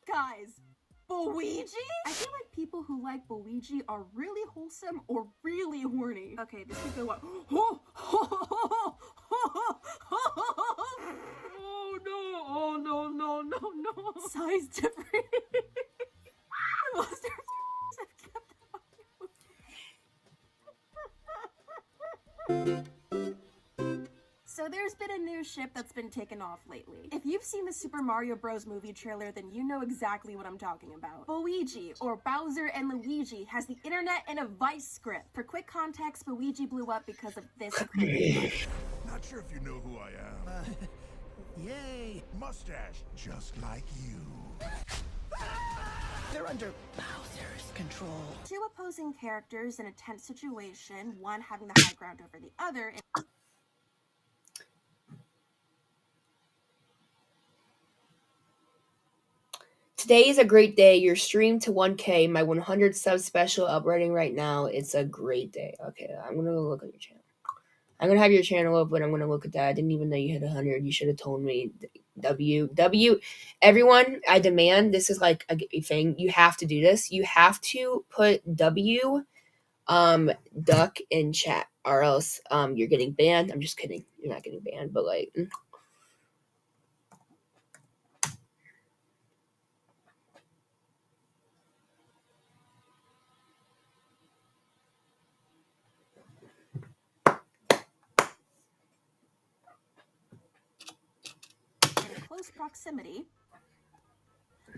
Guys, Luigi? I feel like people who like Luigi are really wholesome or really horny. Okay, this could go up. Oh no! Oh no! Size different. Monster have kept So there's been a new ship that's been taken off lately. If you've seen the Super Mario Bros. Movie trailer, then you know exactly what I'm talking about. Luigi, or Bowser and Luigi, has the internet in a vice script. For quick context, Luigi blew up because of this clip. Not sure if you know who I am. Yay! Mustache, just like you. They're under Bowser's control. Two opposing characters in a tense situation, one having the high ground over the other. Today is a great day. You're streamed to 1K. My 100 sub special uploading right now. It's a great day. Okay, I'm gonna go look at your channel. I'm gonna have your channel up, but I'm gonna look at that. I didn't even know you hit 100. You should have told me. Everyone, I demand, this is like a thing. You have to do this. You have to put duck in chat, or else you're getting banned. I'm just kidding. You're not getting banned, but like. Close proximity.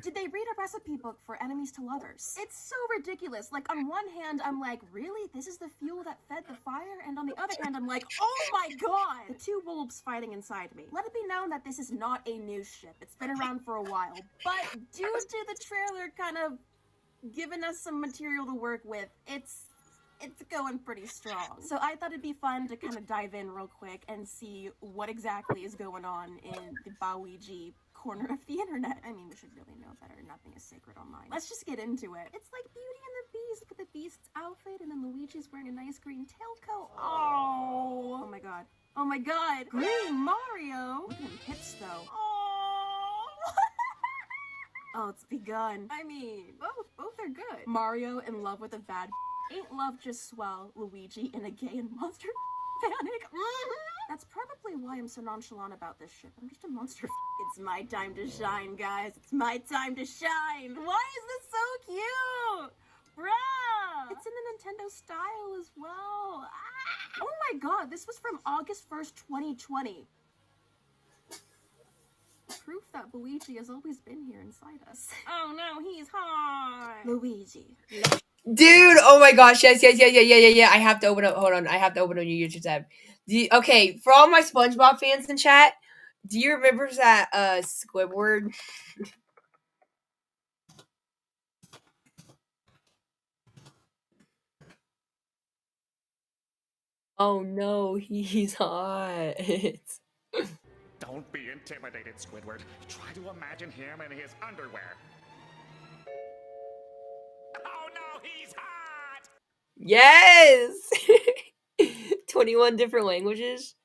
Did they read a recipe book for enemies to lovers? It's so ridiculous. Like, on one hand, I'm like, really? This is the fuel that fed the fire? And on the other hand, I'm like, oh my god! The two wolves fighting inside me. Let it be known that this is not a new ship. It's been around for a while. But due to the trailer kind of giving us some material to work with, it's going pretty strong. So I thought it'd be fun to kind of dive in real quick and see what exactly is going on in the Bowigi corner of the internet. I mean, we should really know better. Nothing is sacred online. Let's just get into it. It's like Beauty and the Beast. Look at the Beast's outfit, and then Luigi's wearing a nice green tailcoat. Oh! Oh my god. Oh my god! Green Mario! Look at him hips, though. Oh! Oh, it's begun. I mean, both are good. Mario in love with a bad ain't love just swell. Luigi in a gay and monster panic. That's probably why I'm so nonchalant about this shit. I'm just a monster. It's my time to shine, guys. It's my time to shine. Why is this so cute? Bruh! It's in the Nintendo style as well. Ah! Oh my god, this was from August 1st, 2020. Proof that Luigi has always been here inside us. Oh no, he's hot. Luigi. Dude, oh my gosh, yes. I have to open up, hold on, I have to open up your YouTube tab. Okay, for all my SpongeBob fans in chat, do you remember that Squidward? Oh no, he's hot. Don't be intimidated, Squidward. Try to imagine him in his underwear. Oh no, he's hot! Yes! 21 different languages.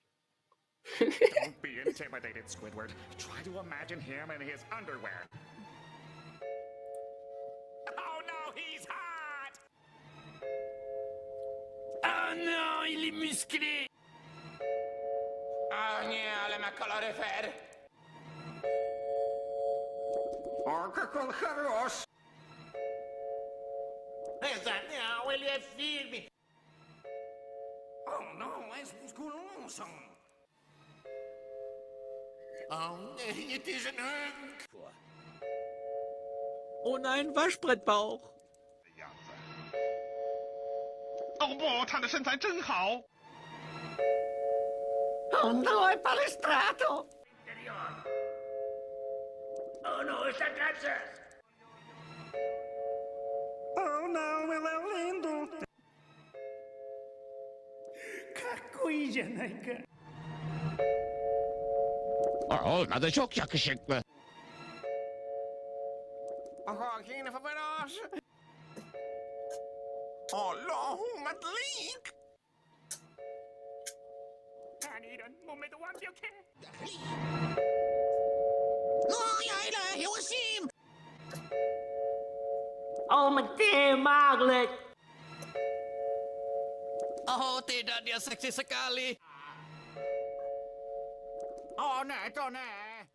Don't be intimidated, Squidward. Try to imagine him in his underwear. Oh no, he's hot! Oh no, il est musclé! Oh nie, ale ma koloryfer! O, che colcheros! Esatto, ele é firme! Oh no, és musculoso! Oh nee, het is een hunk! Oh nein, Waschbrettbauch! Oh boah, 他的身材真好 Oh no, è palestrato! Oh no, está cáncer! Oh não, ele é lindo! Какой Janayka! Oh, dat is ook yakışıklı. Oh, geen verbaas! Allah'ım matlik! 아니란 몸에도 완벽해. Ja, ilahi wasim! Oh, meteen maaglijk! Oh, tidak, dia seksi sekali! Oh, nee, toch nee!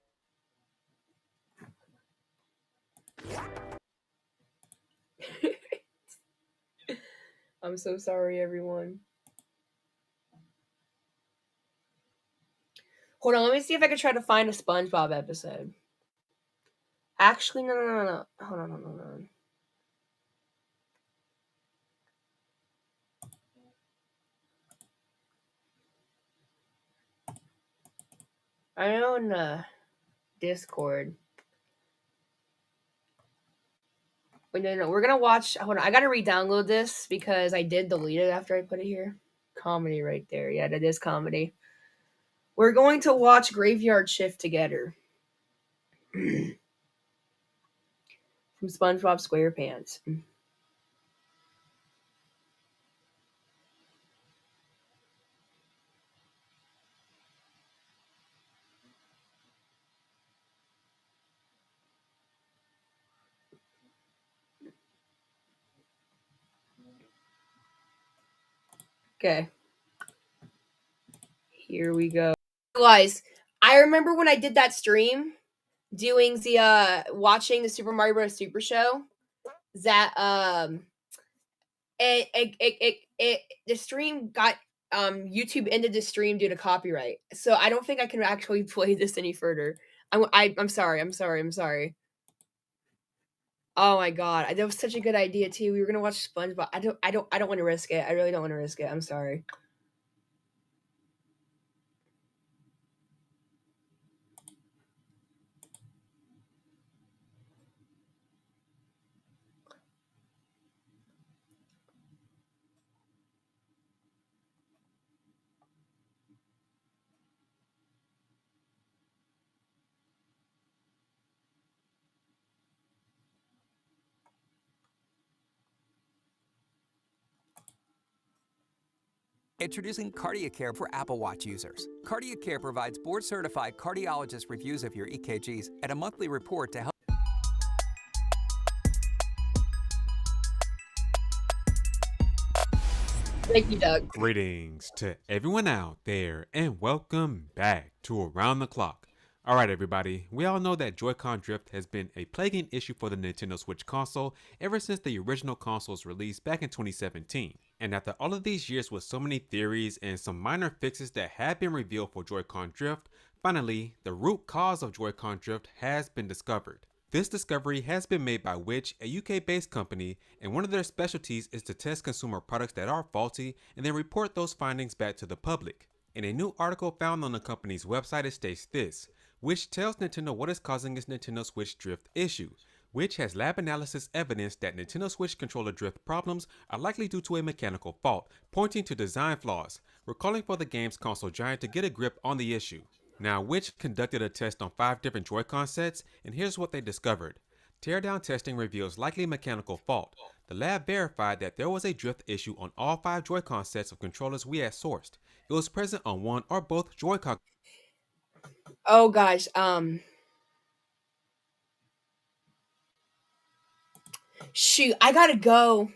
I'm so sorry, everyone. Hold on, let me see if I can try to find a SpongeBob episode. Actually, no. Hold on. I know in the Discord. Wait, no. We're gonna watch. Hold on, I gotta re-download this because I did delete it after I put it here. Comedy right there. Yeah, that is comedy. We're going to watch Graveyard Shift together. From SpongeBob SquarePants. Okay. Here we go. Guys, I remember when I did that stream doing the watching the Super Mario Bros. Super Show that the stream got YouTube ended the stream due to copyright. So I don't think I can actually play this any further. I'm sorry. Oh my god, that was such a good idea too. We were gonna watch SpongeBob. I don't want to risk it. I really don't want to risk it. I'm sorry. Introducing KardiaCare for Apple Watch users. KardiaCare provides board-certified cardiologist reviews of your EKGs and a monthly report to help. Thank you, Doug. Greetings to everyone out there, and welcome back to Around the Clock. Alright everybody, we all know that Joy-Con drift has been a plaguing issue for the Nintendo Switch console ever since the original console's release back in 2017. And after all of these years with so many theories and some minor fixes that have been revealed for Joy-Con drift, finally, the root cause of Joy-Con drift has been discovered. This discovery has been made by Which, a UK-based company, and one of their specialties is to test consumer products that are faulty and then report those findings back to the public. In a new article found on the company's website, it states this: Which tells Nintendo what is causing its Nintendo Switch drift issue. Which has lab analysis evidence that Nintendo Switch controller drift problems are likely due to a mechanical fault, pointing to design flaws. We're calling for the game's console giant to get a grip on the issue. Now, Which conducted a test on 5 different Joy-Con sets, and here's what they discovered. Teardown testing reveals likely mechanical fault. The lab verified that there was a drift issue on all 5 Joy-Con sets of controllers we had sourced. It was present on one or both Joy-Con. Oh gosh, shoot, I gotta go.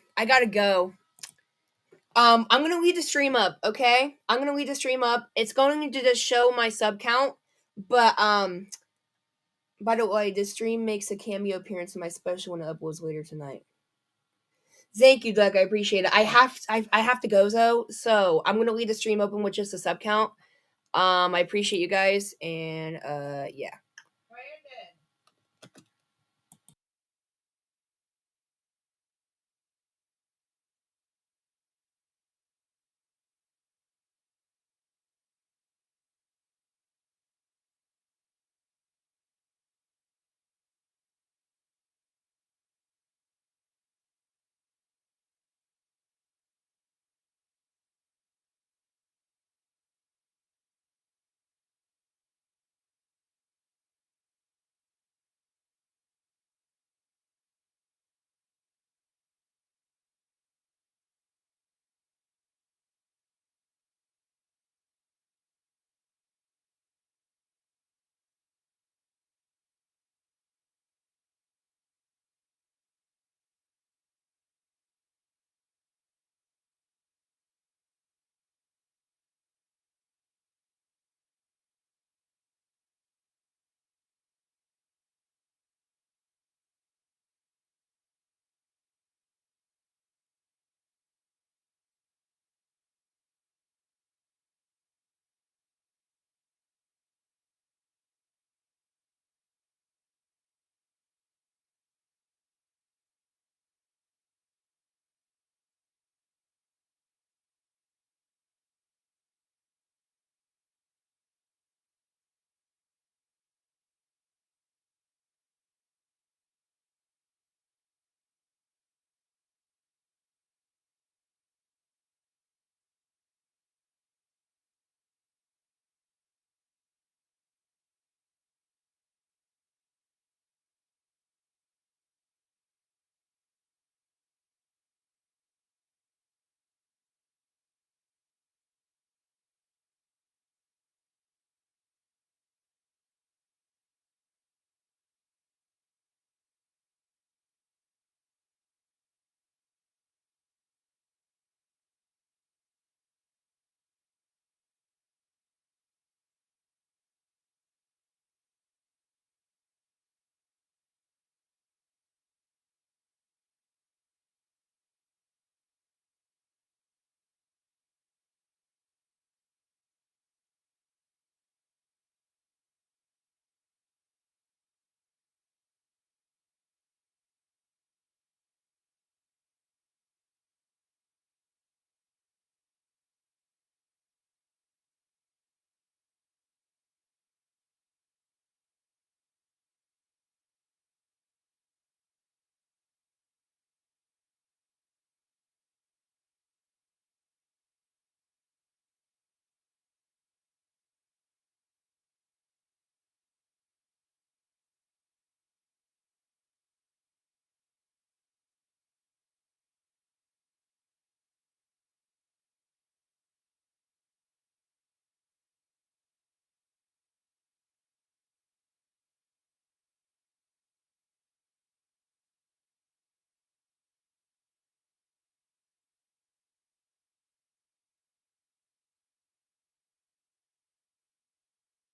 I'm gonna leave the stream up, okay? I'm gonna leave the stream up. It's going to just show my sub count, but by the way, this stream makes a cameo appearance in my special when it uploads later tonight. Thank you, Doug. I appreciate it. I have to go though, so I'm gonna leave the stream open with just a sub count. I appreciate you guys, and yeah.